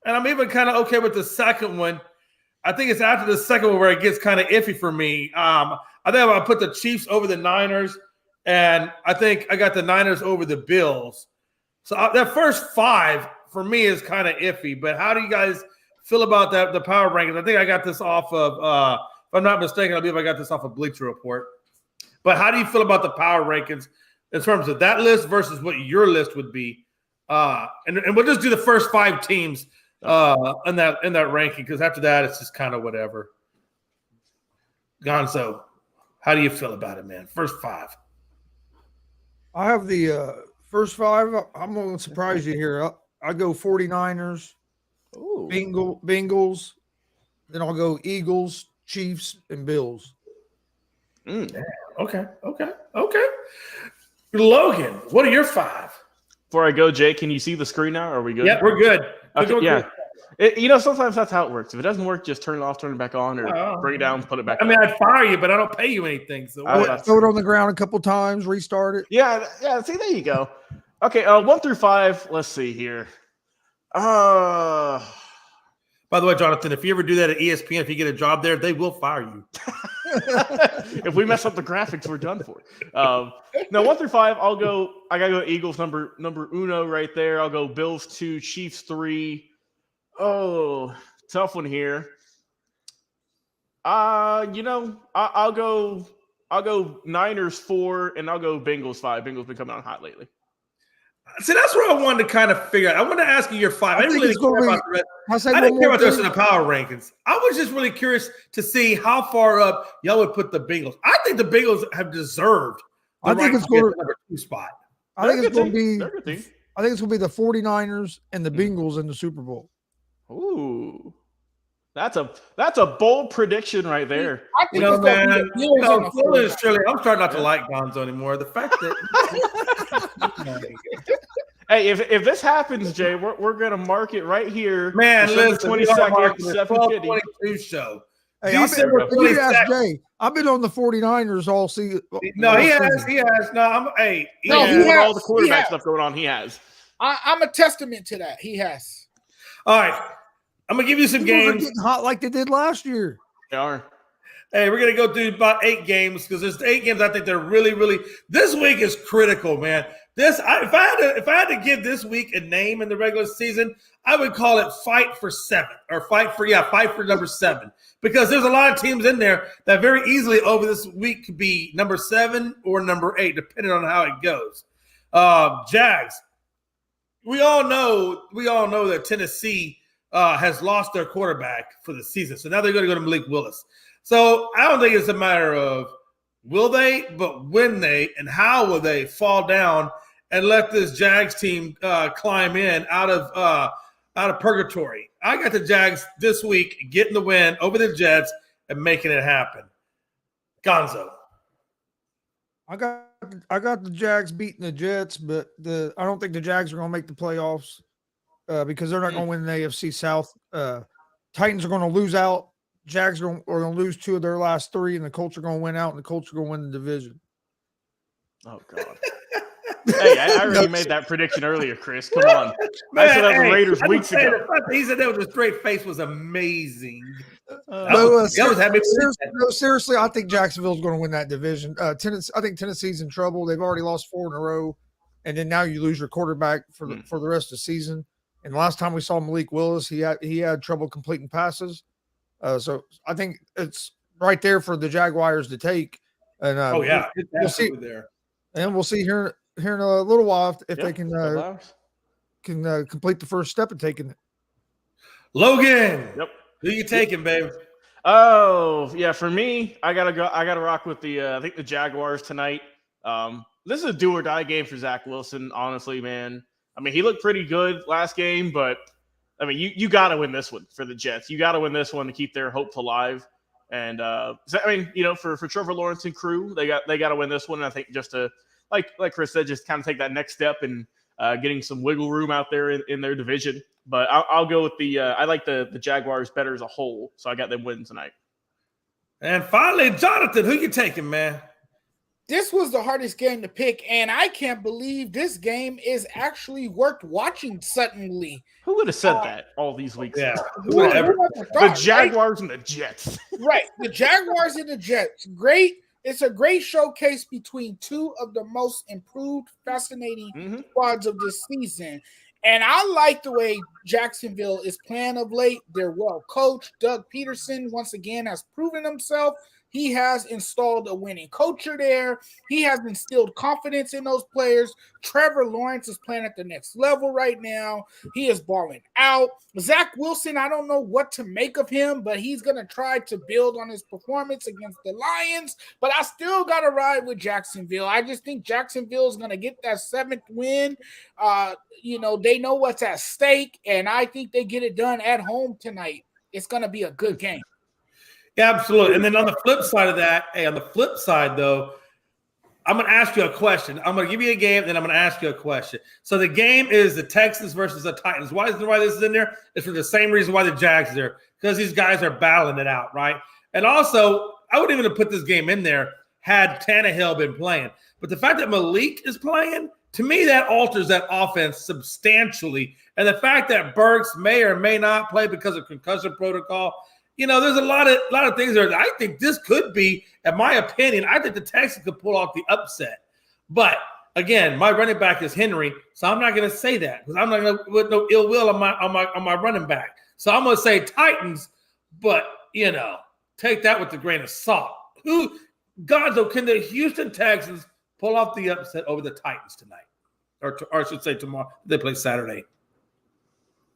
and I'm even kind of okay with the second one. I think it's after the second one where it gets kind of iffy for me. I think I'm going to put the Chiefs over the Niners, and I think I got the Niners over the Bills. So that first 5 for me is kind of iffy, but how do you guys feel about that? The power rankings. I think I got this off of, if I'm not mistaken, I believe I got this off of Bleacher Report. But how do you feel about the power rankings in terms of that list versus what your list would be? And we'll just do the first 5 teams in that ranking, because after that it's just kind of whatever. Gonzo, how do you feel about it, man? First 5. I have the first 5. I'm going to surprise you here. I go 49ers, Ooh. Bengals, then I'll go Eagles, Chiefs, and Bills. Okay. Logan, what are your 5? Before I go, Jay, can you see the screen now? Are we good? Yeah, we're good. Okay, yeah. Sometimes that's how it works. If it doesn't work, just turn it off, turn it back on, or bring it down, put it back on. I'd fire you, but I don't pay you anything. So throw it on the ground a couple times, restart it. Yeah. See, there you go. Okay, 1 through 5. Let's see here. By the way, Jonathan, if you ever do that at ESPN, if you get a job there, they will fire you. If we mess up the graphics, we're done for. No, 1 through 5, I gotta go Eagles number uno right there. I'll go Bills 2, Chiefs 3. Oh, tough one here. I'll go Niners 4, and I'll go Bengals 5. Bengals been coming on hot lately. See, that's what I wanted to kind of figure out. I want to ask you your 5. I didn't really care about the rest. I didn't care about the rest of the power rankings. I was just really curious to see how far up y'all would put the Bengals. I think the Bengals have deserved the right to get the number 2 spot. I think it's going to be the 49ers and the Bengals in the Super Bowl. Ooh. That's a bold prediction right there. Man, I'm starting not to like Gonzo anymore. The fact that hey, if this happens, Jay, we're gonna mark it right here. Man, listen, 22nd, 7:50 show. Hey, I've been on the 49ers all season. No, he has. No, he has all the quarterback stuff going on. He has. I'm a testament to that. He has. All right. I'm going to give you some games. Getting hot like they did last year. They are. Hey, we're going to go through about 8 games, because there's 8 games I think they're really, really – this week is critical, man. If I had to give this week a name in the regular season, I would call it Fight for 7, or Fight for number 7, because there's a lot of teams in there that very easily over this week could be number 7 or number 8, depending on how it goes. Jags. We all know that Tennessee has lost their quarterback for the season. So now they're going to go to Malik Willis. So I don't think it's a matter of will they, but when they, and how will they fall down and let this Jags team climb in out of purgatory. I got the Jags this week getting the win over the Jets and making it happen. Gonzo. I got the Jags beating the Jets, but I don't think the Jags are going to make the playoffs. Because they're not going to win the AFC South. Titans are going to lose out. Jags are going to lose 2 of their last 3, and the Colts are going to win out, and the Colts are going to win the division. Oh, God. Hey, I already made that prediction earlier, Chris. Come on. I said that the Raiders weeks ago. The fact that he said that with a straight face was amazing. Seriously, I think Jacksonville's going to win that division. I think Tennessee's in trouble. They've already lost 4 in a row, and then now you lose your quarterback for the rest of the season. And last time we saw Malik Willis, he had trouble completing passes. So I think it's right there for the Jaguars to take. And we'll see there. And we'll see here in a little while if they can complete the first step in taking it. Logan, who you taking, babe? Oh yeah, for me, I gotta rock with I think the Jaguars tonight. This is a do or die game for Zach Wilson. Honestly, man. I mean, he looked pretty good last game, but I mean, you got to win this one for the Jets. You got to win this one to keep their hopes alive. And for Trevor Lawrence and crew, they got to win this one. And I think just to like Chris said, just kind of take that next step and getting some wiggle room out there in their division. But I'll go with I like the Jaguars better as a whole, so I got them winning tonight. And finally, Jonathan, who you taking, man? This was the hardest game to pick, and I can't believe this game is actually worth watching suddenly. Who would have said that all these weeks? Yeah. The Jaguars and the Jets. Right. The Jaguars and the Jets. Great. It's a great showcase between two of the most improved, fascinating squads of this season. And I like the way Jacksonville is playing of late. They're well coached. Doug Peterson, once again, has proven himself. He has installed a winning culture there. He has instilled confidence in those players. Trevor Lawrence is playing at the next level right now. He is balling out. Zach Wilson, I don't know what to make of him, but he's going to try to build on his performance against the Lions. But I still got to ride with Jacksonville. I just think Jacksonville is going to get that 7th win. They know what's at stake, and I think they get it done at home tonight. It's going to be a good game. Yeah, absolutely. And then on the flip side of that, though, I'm going to ask you a question. I'm going to give you a game, then I'm going to ask you a question. So the game is the Texans versus the Titans. Why this is in there? It's for the same reason why the Jags is there, because these guys are battling it out, right? And also, I wouldn't even have put this game in there had Tannehill been playing. But the fact that Malik is playing, to me, that alters that offense substantially. And the fact that Burks may or may not play because of concussion protocol – there's a lot of things there. I think this could be, in my opinion, I think the Texans could pull off the upset. But again, my running back is Henry, so I'm not going to say that because I'm not going to put no ill will on my running back. So I'm going to say Titans, but take that with a grain of salt. Gonzo, can the Houston Texans pull off the upset over the Titans tonight, or I should say tomorrow? They play Saturday.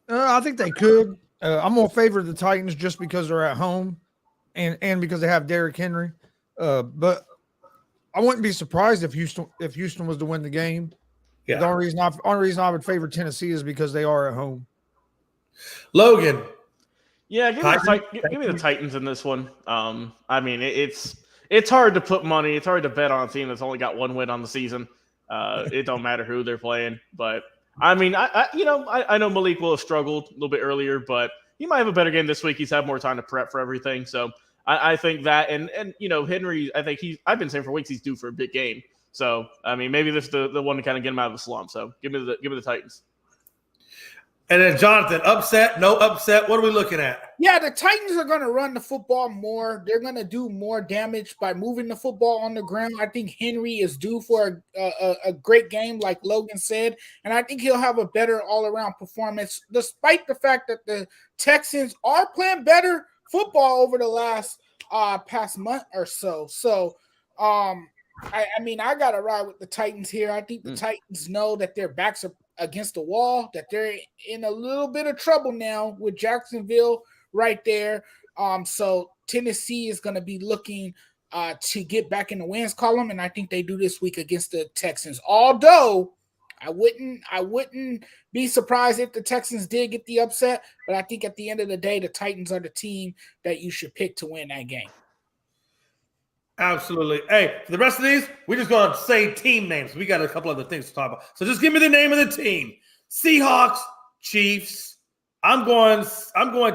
I think they could. I'm going to favor the Titans just because they're at home and because they have Derrick Henry. But I wouldn't be surprised if Houston was to win the game. Yeah. The only reason I would favor Tennessee is because they are at home. Logan. Yeah, give me the Titans in this one. It's hard to put money. It's hard to bet on a team that's only got one win on the season. It don't matter who they're playing, but I know Malik will have struggled a little bit earlier, but he might have a better game this week. He's had more time to prep for everything. So I think that, and Henry, I think I've been saying for weeks he's due for a big game. So, maybe this is the one to kind of get him out of the slump. So give me the Titans. And then Jonathan, upset, no upset. What are we looking at? Yeah, the Titans are going to run the football more. They're going to do more damage by moving the football on the ground. I think Henry is due for a great game, like Logan said, and I think he'll have a better all-around performance, despite the fact that the Texans are playing better football over the last past month or so. So, I got to ride with the Titans here. I think the Titans know that their backs are against the wall, that they're in a little bit of trouble now with Jacksonville right there. So Tennessee is going to be looking to get back in the wins column, and I think they do this week against the Texans. Although I wouldn't be surprised if the Texans did get the upset, but I think at the end of the day, the Titans are the team that you should pick to win that game. Absolutely. Hey, for the rest of these, we're just going to say team names. We got a couple other things to talk about. So just give me the name of the team. Seahawks, Chiefs. I'm going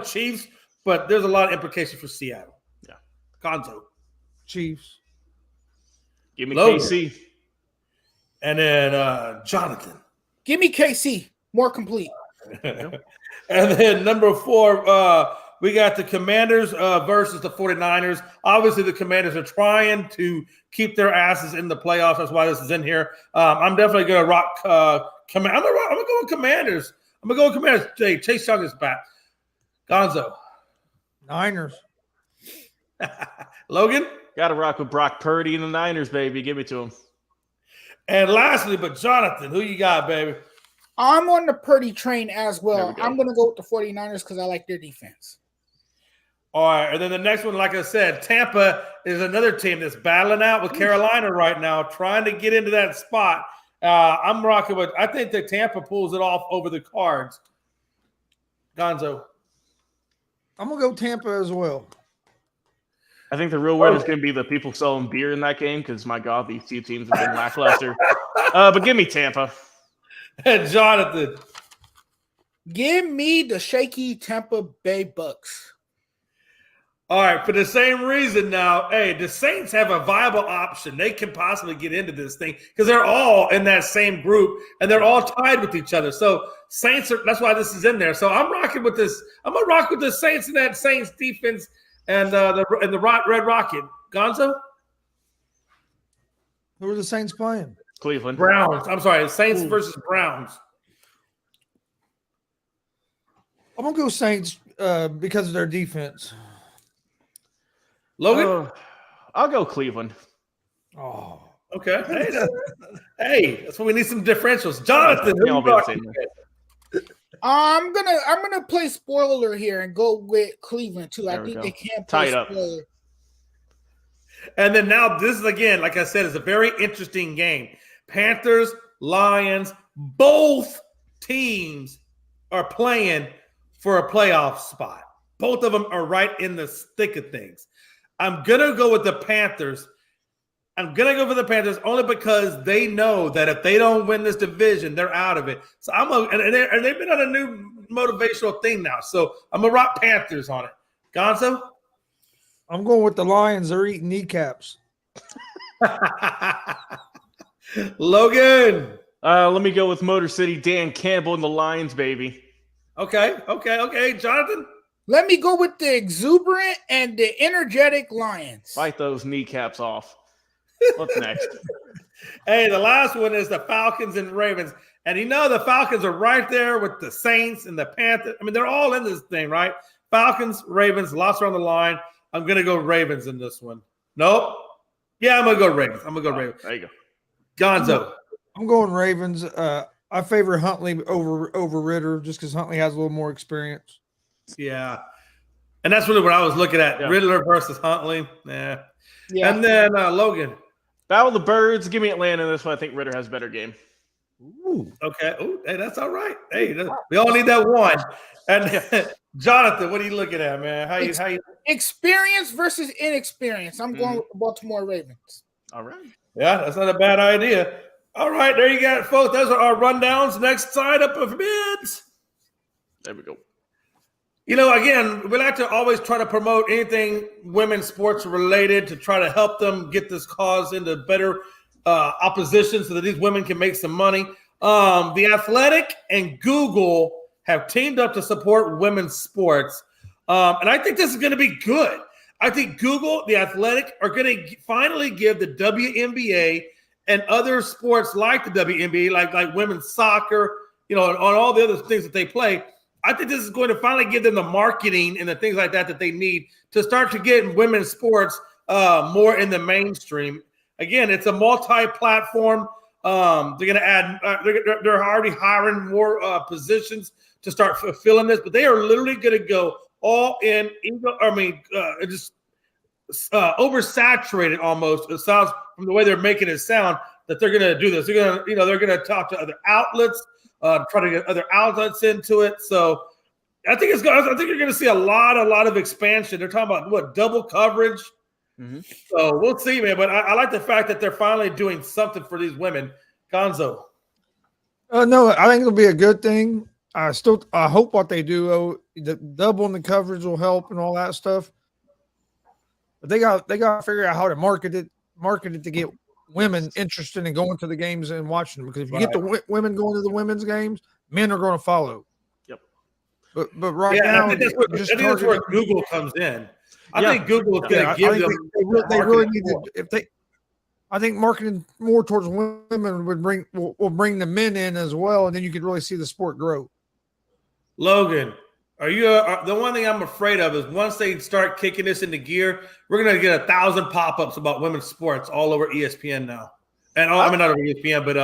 Chiefs, but there's a lot of implications for Seattle. Yeah. Gonzo. Chiefs. Give me Logan. KC. And then Jonathan. Give me KC. More complete. And then number 4, we got the Commanders versus the 49ers. Obviously, the Commanders are trying to keep their asses in the playoffs. That's why this is in here. I'm definitely going to rock I'm going to go with Commanders. I'm going to go with Commanders. Hey, Chase Young is back. Gonzo. Niners. Logan. Got to rock with Brock Purdy and the Niners, baby. Give it to him. And lastly, but Jonathan, who you got, baby? I'm on the Purdy train as well. I'm going to go with the 49ers because I like their defense. All right, and then the next one, like I said, Tampa is another team that's battling out with Carolina right now, trying to get into that spot. I'm rocking with – I think that Tampa pulls it off over the Cards. Gonzo. I'm going to go Tampa as well. I think the real winner is going to be the people selling beer in that game because, my God, these two teams have been lackluster. But give me Tampa. Jonathan. Give me the shaky Tampa Bay Bucks. All right, for the same reason now, hey, the Saints have a viable option. They can possibly get into this thing because they're all in that same group and they're all tied with each other. So Saints that's why this is in there. So I'm rocking with this. I'm gonna rock with the Saints and that Saints defense and the Red Rocket. Gonzo? Who are the Saints playing? Cleveland Browns. I'm sorry, Saints versus Browns. I'm gonna go Saints because of their defense. Logan? I'll go Cleveland. Oh, okay. Hey, that's when we need some differentials. Jonathan, who you rocking with? I'm gonna play spoiler here and go with Cleveland too. I think they can't play spoiler. And then now this is again, like I said, it's a very interesting game. Panthers, Lions, both teams are playing for a playoff spot. Both of them are right in the thick of things. I'm going to go with the Panthers. I'm going to go for the Panthers only because they know that if they don't win this division, they're out of it. So and they've been on a new motivational thing now. So I'm going to rock Panthers on it. Gonzo? I'm going with the Lions. They're eating kneecaps. Logan? Let me go with Motor City Dan Campbell and the Lions, baby. Okay. Jonathan? Let me go with the exuberant and the energetic Lions. Fight those kneecaps off. What's next? Hey, the last one is the Falcons and Ravens. And the Falcons are right there with the Saints and the Panthers. I mean, they're all in this thing, right? Falcons, Ravens, lots are on the line. I'm going to go Ravens in this one. Nope. Yeah, I'm going to go Ravens. Ravens. There you go. Gonzo. I'm going Ravens. I favor Huntley over Ritter just because Huntley has a little more experience. Yeah. And that's really what I was looking at. Yeah. Riddler versus Huntley. Yeah. And then Logan. Battle of the Birds. Give me Atlanta in this one. I think Ritter has a better game. Ooh. Okay. Ooh, hey, that's all right. Hey, we all need that one. And Jonathan, what are you looking at, man? How you experience versus inexperience? I'm going with the Baltimore Ravens. All right. Yeah, that's not a bad idea. All right, there you got it, folks. Those are our rundowns. Next side up of bids. There we go. Again, we like to always try to promote anything women's sports related to try to help them get this cause into better opposition so that these women can make some money. The Athletic and Google have teamed up to support women's sports. And I think this is going to be good. I think Google, the Athletic, are going to finally give the WNBA and other sports like the WNBA, like women's soccer, on all the other things that they play. I think this is going to finally give them the marketing and the things like that they need to start to get women's sports more in the mainstream. Again, it's a multi-platform. They're going to add. They're already hiring more positions to start fulfilling this, but they are literally going to go all in. Just oversaturated almost. It sounds from the way they're making it sound that they're going to do this. They're going to talk to other outlets. Try to get other outlets into it. So I think you're going to see a lot of expansion. They're talking about double coverage. Mm-hmm. So we'll see, man. But I like the fact that they're finally doing something for these women. Gonzo. No, I think it'll be a good thing. I hope what they do, the doubling the coverage will help and all that stuff. But they got to figure out how to market it to get women interested in going to the games and watching them, because if you get the women going to the women's games, men are going to follow. Yep. But now, I think that's where Google comes in. I think Google is going to give them. They really need to. I think marketing more towards women will bring the men in as well, and then you could really see the sport grow. Logan, are you the one thing I'm afraid of is once they start kicking this into gear, we're going to get 1,000 pop-ups about women's sports all over ESPN now. And not over ESPN, but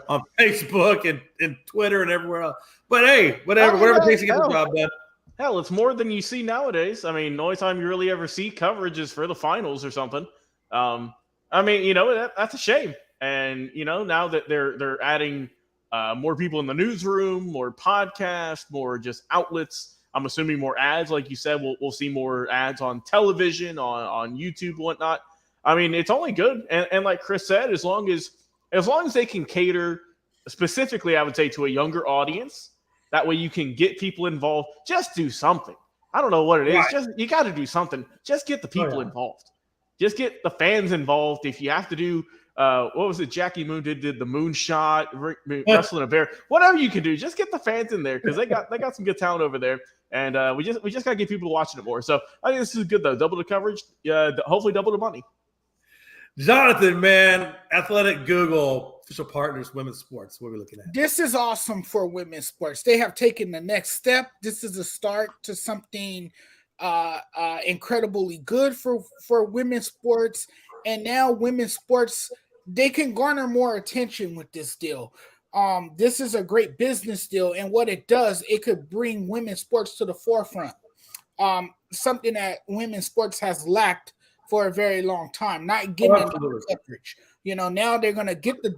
on Facebook and Twitter and everywhere else. But hey, whatever it takes to get the job done. Hell, it's more than you see nowadays. I mean, the only time you really ever see coverage is for the finals or something. That's a shame. And now that they're adding more people in the newsroom, more podcasts, more just outlets. I'm assuming more ads, like you said. We'll see more ads on television, on YouTube, whatnot. I mean, it's only good. And like Chris said, as long as they can cater specifically, I would say to a younger audience. That way you can get people involved. Just do something. I don't know what it is. Right. Just you got to do something. Just get the people involved. Just get the fans involved. If you have to do what was it? Jackie Moon did the moonshot, wrestling a bear. Whatever you can do, just get the fans in there because they got some good talent over there. And we just gotta get people watching it more. So I think this is good though. Double the coverage. Hopefully double the money. Jonathan, man, Athletic Google official partners, women's sports. What are we looking at? This is awesome for women's sports. They have taken the next step. This is a start to something incredibly good for women's sports. And now women's sports, they can garner more attention with this deal. This is a great business deal. And what it does, it could bring women's sports to the forefront. Something that women's sports has lacked for a very long time, not getting enough coverage. Now they're going to get the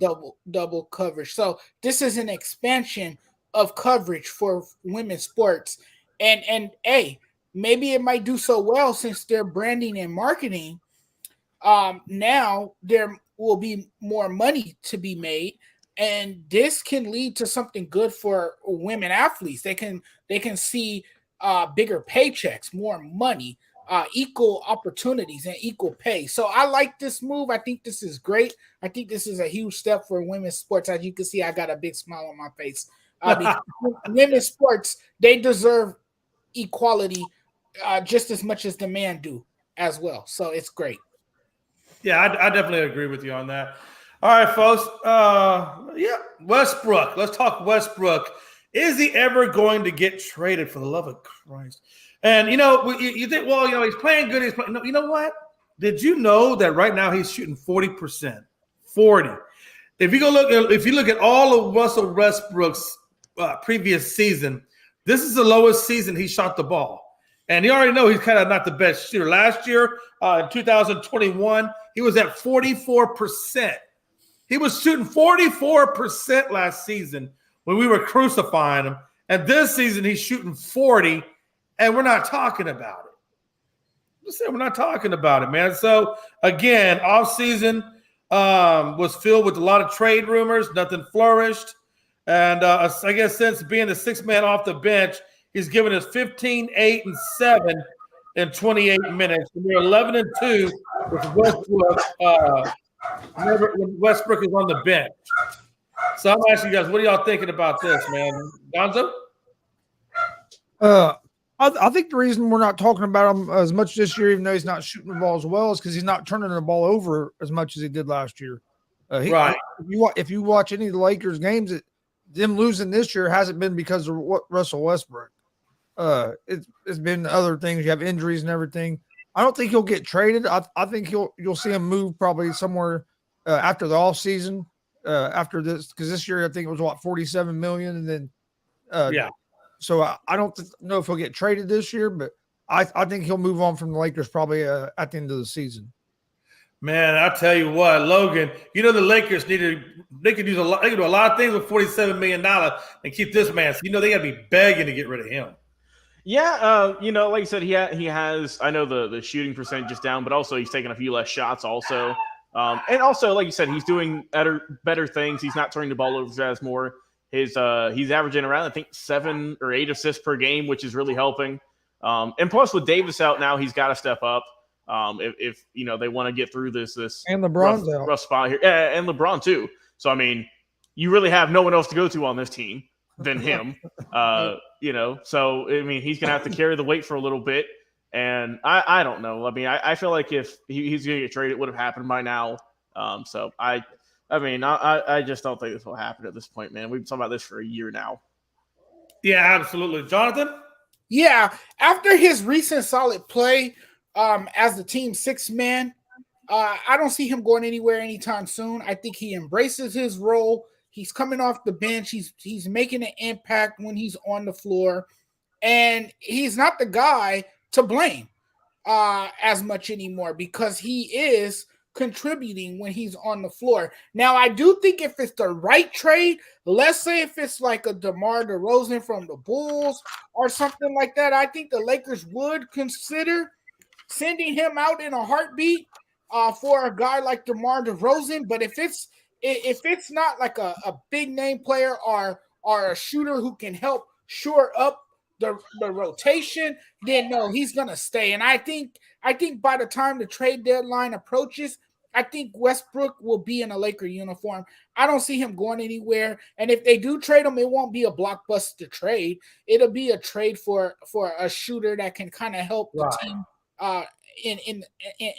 double coverage. So this is an expansion of coverage for women's sports. And hey, maybe it might do so well since they're branding and marketing. Now there will be more money to be made. And this can lead to something good for women athletes. They can see bigger paychecks, more money, equal opportunities, and equal pay. So I like this move. I think this is great. I think this is a huge step for women's sports. As you can see, I got a big smile on my face. Women's sports, they deserve equality just as much as the men do as well. So it's great. Yeah, I definitely agree with you on that. All right, folks. Westbrook. Let's talk Westbrook. Is he ever going to get traded, for the love of Christ? And, you think, well, he's playing good. He's playing. No, you know what? Did you know that right now he's shooting 40%? 40. If you look at all of Russell Westbrook's previous season, this is the lowest season he shot the ball. And you already know he's kind of not the best shooter. Last year, in 2021, he was at 44%. He was shooting 44% last season when we were crucifying him. And this season, he's shooting 40%, and we're not talking about it. Just say we're not talking about it, man. So, again, offseason was filled with a lot of trade rumors. Nothing flourished. And I guess since being the sixth man off the bench, he's given us 15, 8, and 7 in 28 minutes. And we're 11-2 with Westbrook. When Westbrook is on the bench. So I'm asking you guys, what are y'all thinking about this, man? Gonzo? I think the reason we're not talking about him as much this year, even though he's not shooting the ball as well, is because he's not turning the ball over as much as he did last year. Right. If you watch any of the Lakers games, them losing this year hasn't been because of Russell Westbrook. It's been other things. You have injuries and everything. I don't think he'll get traded. I think you'll see him move probably somewhere after the off season after this, because this year I think it was $47 million, and then yeah. So I don't know if he'll get traded this year, but I think he'll move on from the Lakers probably at the end of the season. Man, I tell you what, Logan, the Lakers they could do a lot of things with $47 million and keep this man. So they got to be begging to get rid of him. Yeah, like you said, he has. I know the shooting percentage is down, but also he's taking a few less shots. Also, and also, like you said, he's doing better things. He's not turning the ball over as more. He's averaging around, I think, 7 or 8 assists per game, which is really helping. And plus, with Davis out now, he's got to step up. If they want to get through this and LeBron's rough spot here, and LeBron too. So I mean, you really have no one else to go to on this team than him. So I mean, he's gonna have to carry the weight for a little bit, and I don't know. I mean, I feel like if he's gonna get traded, it would have happened by now. So I just don't think this will happen at this point, man. We've been talking about this for a year now. Yeah, absolutely, Jonathan. Yeah, after his recent solid play as the team's sixth man, I don't see him going anywhere anytime soon. I think he embraces his role. He's coming off the bench. He's making an impact when he's on the floor, and he's not the guy to blame as much anymore because he is contributing when he's on the floor. Now, I do think if it's the right trade, let's say if it's like a DeMar DeRozan from the Bulls or something like that, I think the Lakers would consider sending him out in a heartbeat for a guy like DeMar DeRozan. But if it's if it's not like a big name player or a shooter who can help shore up the rotation, then no, he's gonna stay. And I think by the time the trade deadline approaches, I think Westbrook will be in a Laker uniform. I don't see him going anywhere. And if they do trade him, it won't be a blockbuster trade. It'll be a trade for a shooter that can kind of help the team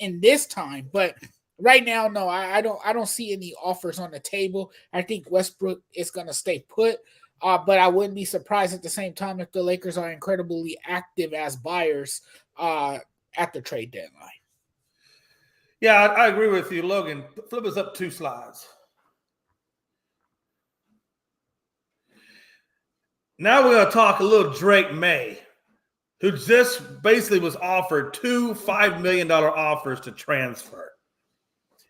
in this time. But right now, no, I don't see any offers on the table. I think Westbrook is going to stay put. But I wouldn't be surprised at the same time if the Lakers are incredibly active as buyers at the trade deadline. Yeah, I agree with you, Logan. Flip us up 2 slides. Now we're going to talk a little Drake May, who just basically was offered 2 $5 million offers to transfer.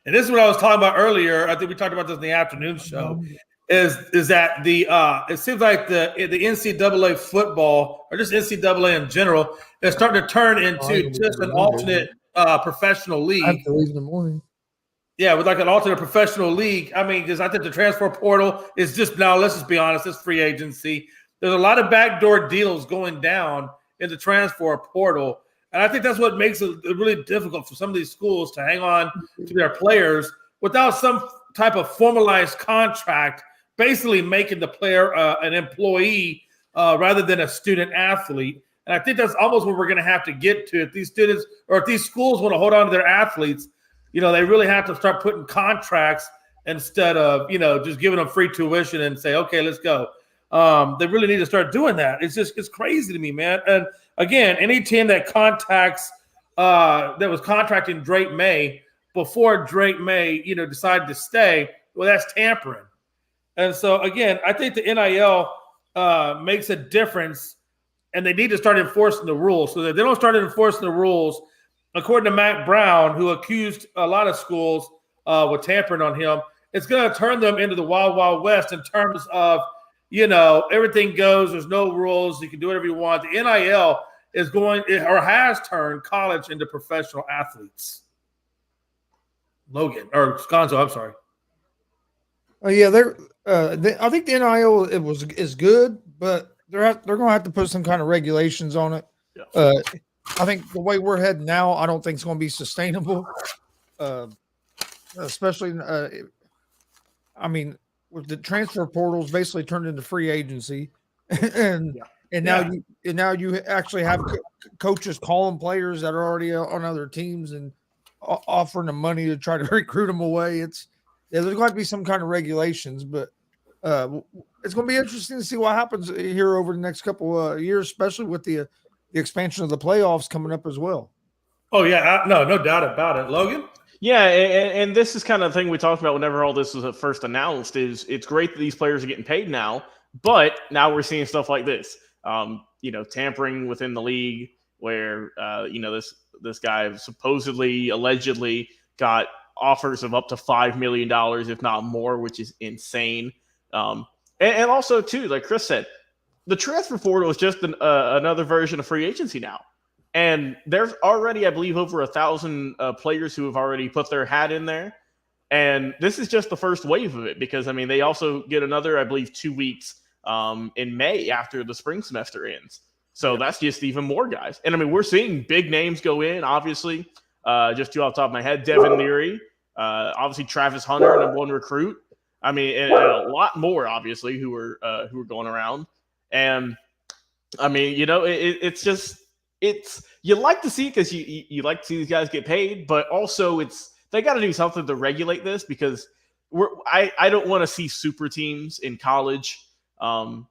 And this is what I was talking about earlier. I think we talked about this in the afternoon show. Is that it seems like the NCAA football, or just NCAA in general, is starting to turn into just an alternate professional league. I have to leave in the morning. Yeah, with like an alternate professional league. I mean, because I think the transfer portal is just now, let's just be honest, it's free agency. There's a lot of backdoor deals going down in the transfer portal. And I think that's what makes it really difficult for some of these schools to hang on to their players without some type of formalized contract, basically making the player an employee rather than a student athlete. And I think that's almost what we're going to have to get to. If these students or if these schools want to hold on to their athletes, they really have to start putting contracts instead of, just giving them free tuition and say, okay, let's go. They really need to start doing that. It's crazy to me, man. And again, any team that that was contracting Drake May before Drake May, decided to stay, well, that's tampering. And so, again, I think the NIL makes a difference, and they need to start enforcing the rules. So that they don't start enforcing the rules, according to Matt Brown, who accused a lot of schools with tampering on him, it's going to turn them into the Wild Wild West in terms of, everything goes. There's no rules. You can do whatever you want. The NIL is has turned college into professional athletes. Logan or Gonzo, I'm sorry. Oh yeah, I think the NIL is good, but they're going to have to put some kind of regulations on it. Yeah. I think the way we're heading now, I don't think it's going to be sustainable. Especially, with the transfer portals basically turned into free agency, and now you actually have coaches calling players that are already on other teams and offering them money to try to recruit them away. There's going to be some kind of regulations, but it's going to be interesting to see what happens here over the next couple of years, especially with the expansion of the playoffs coming up as well. Oh yeah, no doubt about it, Logan. Yeah, and this is kind of the thing we talked about whenever all this was first announced. Is it's great that these players are getting paid now, but now we're seeing stuff like this. Tampering within the league, where this guy supposedly, allegedly got offers of up to $5 million, if not more, which is insane. And also too, like Chris said, the transfer portal is just another version of free agency now. And there's already, I believe, over 1,000 players who have already put their hat in there. And this is just the first wave of it because, they also get another, I believe, 2 weeks in May after the spring semester ends. So that's just even more guys. And, we're seeing big names go in, obviously. Just two off the top of my head, Devin Leary, obviously Travis Hunter, #1 recruit. And a lot more, obviously, who are going around. And, it's just – you like to see it because you like to see these guys get paid, but also they got to do something to regulate this because I don't want to see super teams in college done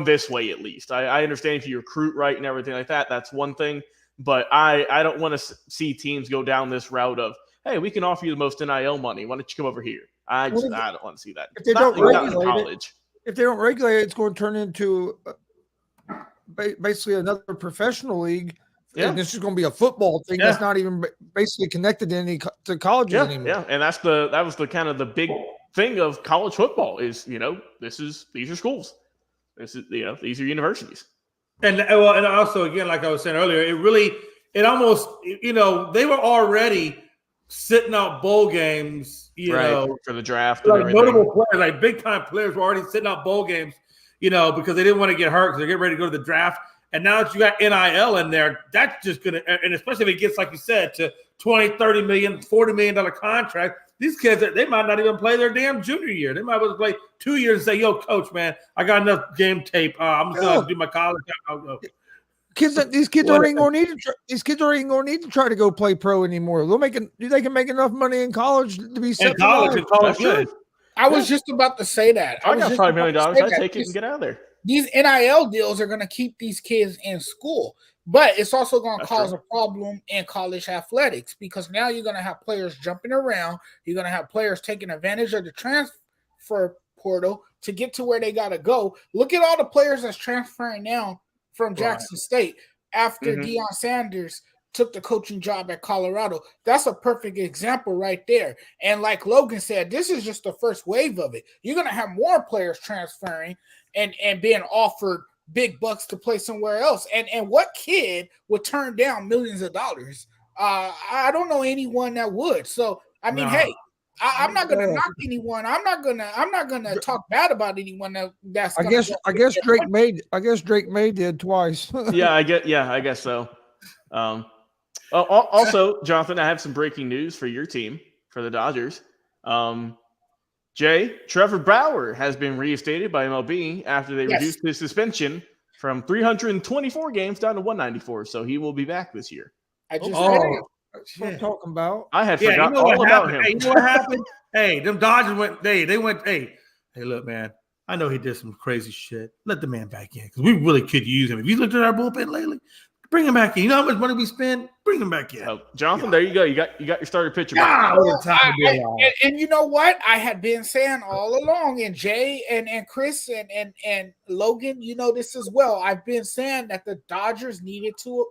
this way at least. I understand if you recruit right and everything like that, that's one thing, but I don't want to see teams go down this route of, hey, we can offer you the most NIL money. Why don't you come over here? I don't want to see that. If they don't regulate it, it's going to turn into basically another professional league. Yeah. And this is going to be a football thing that's not even basically connected to colleges anymore. Yeah, and that was the kind of the big thing of college football is, these are schools. These are universities. And also, again, like I was saying earlier, it almost, they were already sitting out bowl games, you know, for the draft. like and notable players, like big time players were already sitting out bowl games, you know, because they didn't want to get hurt because they're getting ready to go to the draft. And now that you got NIL in there, that's just going to, and especially if it gets, like you said, to 20, 30 million, $40 million contract, these kids, they might not even play their damn junior year. They might as well play 2 years and say, yo, coach, man, I got enough game tape. I'm just going to do my college. I'll go. These kids aren't going to need to. These kids aren't even going to need to try to go play pro anymore. They can make enough money in college to be set in college. Good. I was just about to say that. I got $5 million. I take it and get out of there. These NIL deals are going to keep these kids in school, but it's also going to cause a problem in college athletics because now you're going to have players jumping around. You're going to have players taking advantage of the transfer portal to get to where they got to go. Look at all the players that's transferring now from Jackson State after Deion Sanders took the coaching job at Colorado. That's a perfect example right there. And like Logan said, this is just the first wave of it. You're going to have more players transferring and being offered big bucks to play somewhere else. And what kid would turn down millions of dollars? I don't know anyone that would. So, I mean, hey, I'm not going to knock anyone. I'm not going to talk bad about anyone that's I guess Drake May did twice. I guess so. Also, Jonathan, I have some breaking news for your team, for the Dodgers. Trevor Bauer has been reinstated by MLB after they reduced his suspension from 324 games down to 194. So he will be back this year. I just that's what I'm talking about. I had forgotten all about him. Hey, you know what happened? Hey, them Dodgers went. They went. Hey, look, man. I know he did some crazy shit. Let the man back in because we really could use him. If you looked at our bullpen lately, bring him back in. You know how much money we spend? Bring him back in. Oh, Jonathan, there you go. You got your starter pitcher back. And you know what? I had been saying all along, and Jay and Chris and Logan, you know this as well. I've been saying that the Dodgers needed to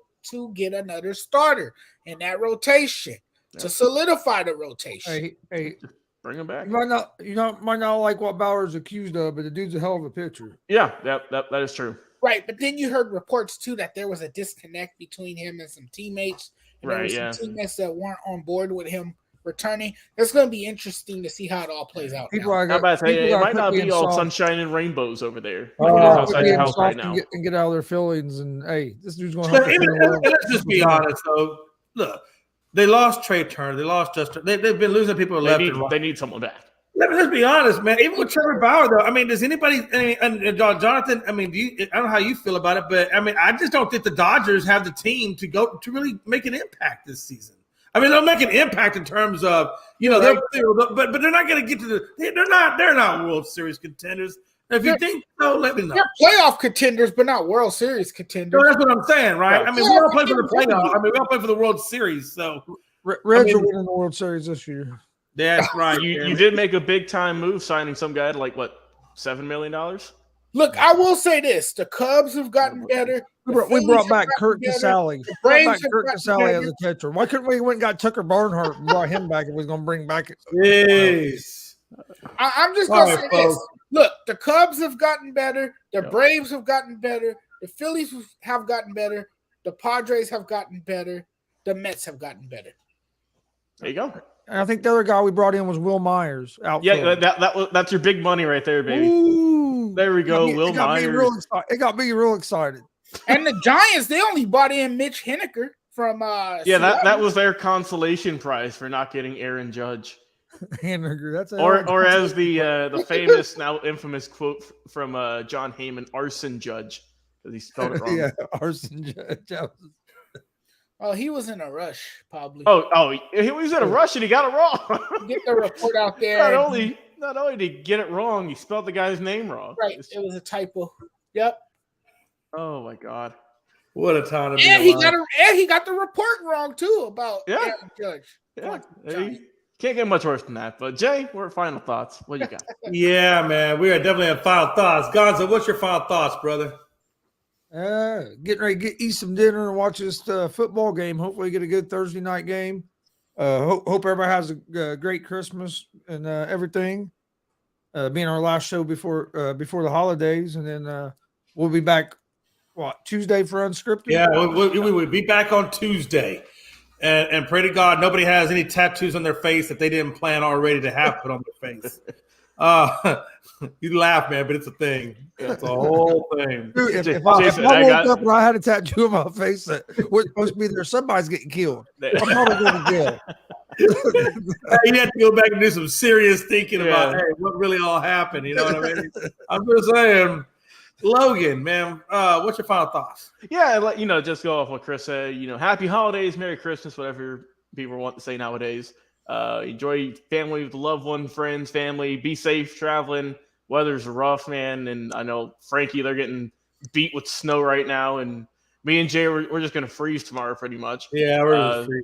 get another starter in that rotation to solidify the rotation. Hey, bring him back. You might not like what Bauer's accused of, but the dude's a hell of a pitcher. Yeah, that is true. Right, but then you heard reports too that there was a disconnect between him and some teammates. And there were some teammates that weren't on board with him returning. It's going to be interesting to see how it all plays out. It might not be all sunshine and rainbows over there. Outside the house right now. And get out of their feelings. And hey, this dude's going to. Let's just be honest, though. Look, they lost Trey Turner. They lost Justin. They've been losing people left and right. They need someone back. Let's be honest, man. Even with Trevor Bauer, though, I mean, does anybody? And Jonathan, I mean, I don't know how you feel about it, but I mean, I just don't think the Dodgers have the team to really make an impact this season. I mean, they'll make an impact in terms of but they're not going to get to the. They're not World Series contenders. If you think so, let me know. They're playoff contenders, but not World Series contenders. So that's what I'm saying, right? I mean, we don't play for the playoff. I mean, we don't play for the World Series. So Reds are winning the World Series this year. That's right. You did make a big time move signing some guy to like what, $7 million? Look, I will say this: the Cubs have gotten better. We brought back Kurt Casale. Kurt Casale as a catcher. Why couldn't we went and got Tucker Barnhart and brought him back if we was going to bring back it? Yes. I'm just going to say this. Look, the Cubs have gotten better. The Braves have gotten better. The Phillies have gotten better. The Padres have gotten better. The Mets have gotten better. There you go. And I think the other guy we brought in was Will Myers. That's your big money right there, baby. Ooh, there we go. Will Myers. It got me real excited. And the Giants, they only bought in Mitch Henniker from that was their consolation prize for not getting Aaron Judge. Henniker, that's or as the famous now infamous quote from John Heyman, arson judge, because he spelled it wrong. Yeah, arson judge. Oh, he was in a rush, probably. Oh, he was in a rush and he got it wrong. Get the report out there. Not only did he get it wrong, he spelled the guy's name wrong. Right, it was a typo. Yep. Oh my God, what a time to be alive. He got the report wrong too about Aaron Judge. Yeah, can't get much worse than that. But Jay, we're at final thoughts. What you got? Yeah, man, we are definitely at final thoughts. Gonzo, what's your final thoughts, brother? Getting ready to eat some dinner and watch this football game. Hopefully get a good Thursday night game. Hope everybody has a great Christmas and everything. Being our last show before the holidays, and then we'll be back Tuesday for Unscripted. Yeah, we will be back on Tuesday. and pray to God nobody has any tattoos on their face that they didn't plan already to have put on their face. You laugh, man, but it's a thing. It's a whole thing. Dude, if Jason, I I woke got- up and I had a tattoo on my face that was supposed to be there, somebody's getting killed. I'm probably going to jail. You have to go back and do some serious thinking about, Yeah. hey, what really all happened. You know what I mean? I'm just saying, Logan, man, what's your final thoughts? Yeah, just go off what Chris said. Happy holidays, Merry Christmas, whatever people want to say nowadays. Enjoy family with loved one, friends, family. Be safe traveling. Weather's rough, man. And I know Frankie, they're getting beat with snow right now. And me and Jay, we're just going to freeze tomorrow pretty much. Yeah, we're just free.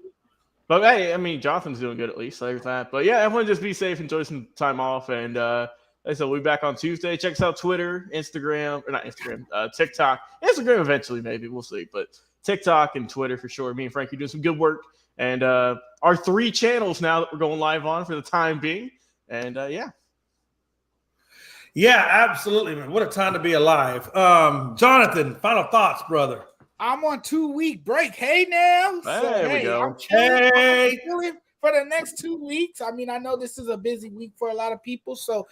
But hey, I mean, Jonathan's doing good at least. So there's that. But yeah, everyone just be safe, enjoy some time off. And like I said, we'll be back on Tuesday. Check us out Twitter, Instagram, or not Instagram, TikTok. Instagram eventually, maybe. We'll see. But TikTok and Twitter for sure. Me and Frankie doing some good work. And our 3 channels now that we're going live on for the time being. And yeah. Yeah, absolutely, man. What a time to be alive. Jonathan, final thoughts, brother. I'm on 2-week break. Hey now. There we go. I'm chilling. Hey. I'm chilling for the next 2 weeks. I mean, I know this is a busy week for a lot of people. So,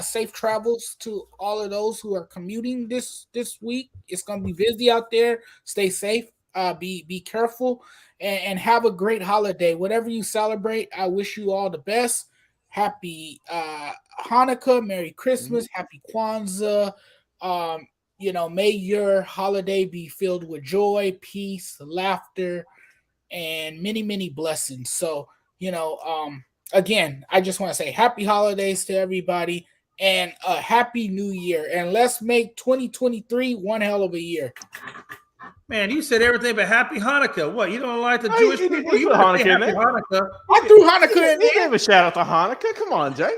safe travels to all of those who are commuting this week. It's gonna be busy out there. Stay safe. Be careful and have a great holiday. Whatever you celebrate, I wish you all the best. Happy Hanukkah, Merry Christmas, Happy Kwanzaa. May your holiday be filled with joy, peace, laughter, and many, many blessings. So, again, I just want to say happy holidays to everybody and a happy new year. And let's make 2023 one hell of a year. Man, you said everything but happy Hanukkah. What, you don't like the Jewish people? You You put better say Hanukkah in happy there. Hanukkah. I threw Hanukkah in You there. gave a shout out to Hanukkah. Come on, Jay.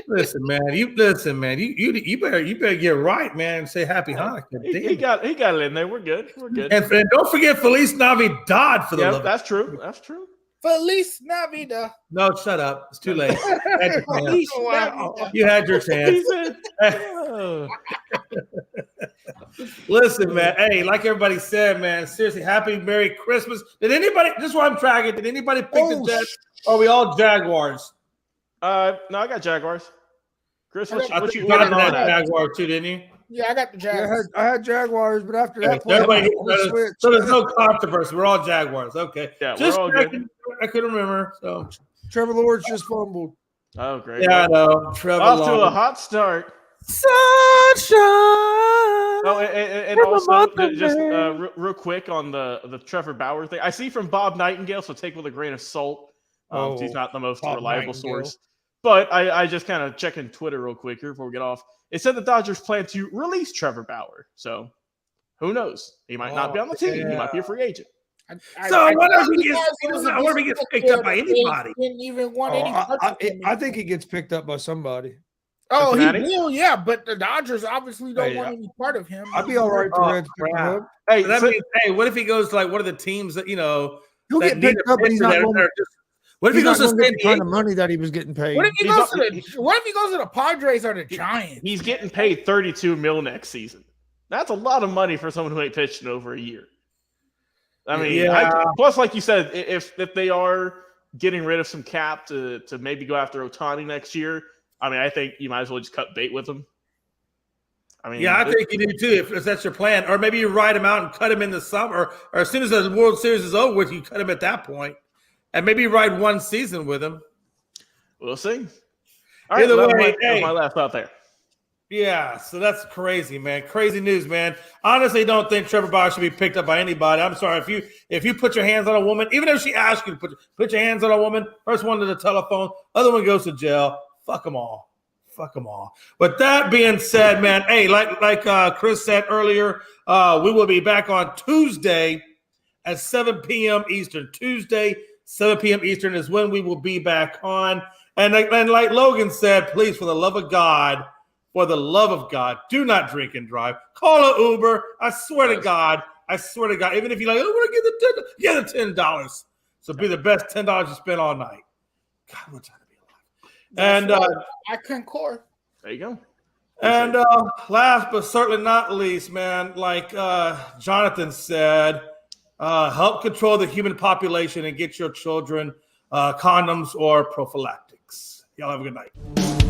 Listen, man. You better get right, man, and say happy Hanukkah. He got it in there. We're good. We're good. And don't forget Feliz Navidad for the Yeah, love. that's true. That's true. Feliz Navidad. No, shut up. It's too late. Feliz Navidad. You had your chance. Oh. Listen, man. Hey, like everybody said, man. Seriously, happy Merry Christmas. Did anybody? This is what I'm tracking. Did anybody pick the Jets? Are we all Jaguars? No, I got Jaguars. Chris, what I you think you what got you on that that? Jaguar too, didn't you? Yeah, I got the Jags. I had Jaguars, but after that, Everybody, I switched. so there's no controversy. We're all Jaguars. Okay. Yeah, Just we're all checking. good. I couldn't remember. So Trevor Lawrence just fumbled. Oh, great. yeah, I know. Trevor Off to a Lawrence. hot start. Sunshine. Oh, and also just real quick on the Trevor Bauer thing. I see from Bob Nightingale, so take with a grain of salt. He's not the most Bob reliable Nightingale. source. But I just kind of checking Twitter real quick here before we get off. It said the Dodgers plan to release Trevor Bauer. So who knows? He might not be on the team. He might be a free agent. So what if he gets picked up by anybody? Didn't even want any part of him. I think he gets picked up by somebody. Oh, he Cincinnati? will, yeah, but the Dodgers obviously don't want any part of him. I'd be all right. Oh, The Reds picking him crap. up. Hey, So that so- means, hey, what if he goes to like one of the teams that He'll that get need picked a up, but he's pitcher not that going are just- What if he He's goes not to going to San get the kind Diego? of money that he was getting paid. What if he He's goes not- to the Padres or the Giants? he's getting paid $32 million next season. That's a lot of money for someone who ain't pitched in over a year. I mean, Yeah. plus, like you said, if they are getting rid of some cap to maybe go after Ohtani next year, I mean, I think you might as well just cut bait with him. I mean, Yeah, I think you do too, if that's your plan. Or maybe you ride him out and cut him in the summer, or as soon as the World Series is over with, you cut him at that point. And maybe you ride one season with him. we'll see. All right, Either that was way, that was hey. my last thought there. Yeah, so that's crazy, man. Crazy news, man. Honestly, don't think Trevor Bauer should be picked up by anybody. I'm sorry if you put your hands on a woman, even if she asks you to put your hands on a woman, first one to the telephone, other one goes to jail. Fuck them all. Fuck them all. But that being said, man, hey, like Chris said earlier, we will be back on Tuesday at 7 p.m. Eastern. Tuesday, 7 p.m. Eastern is when we will be back on. And like Logan said, please, for the love of God, do not drink and drive. Call an Uber. I swear to God. Even if you're like, we're gonna get the $10. So be the best $10 you spend all night. God, what time to be alive. And I concur. There you go. and last but certainly not least, man, like Jonathan said, Help control the human population and get your children condoms or prophylactics. Y'all have a good night.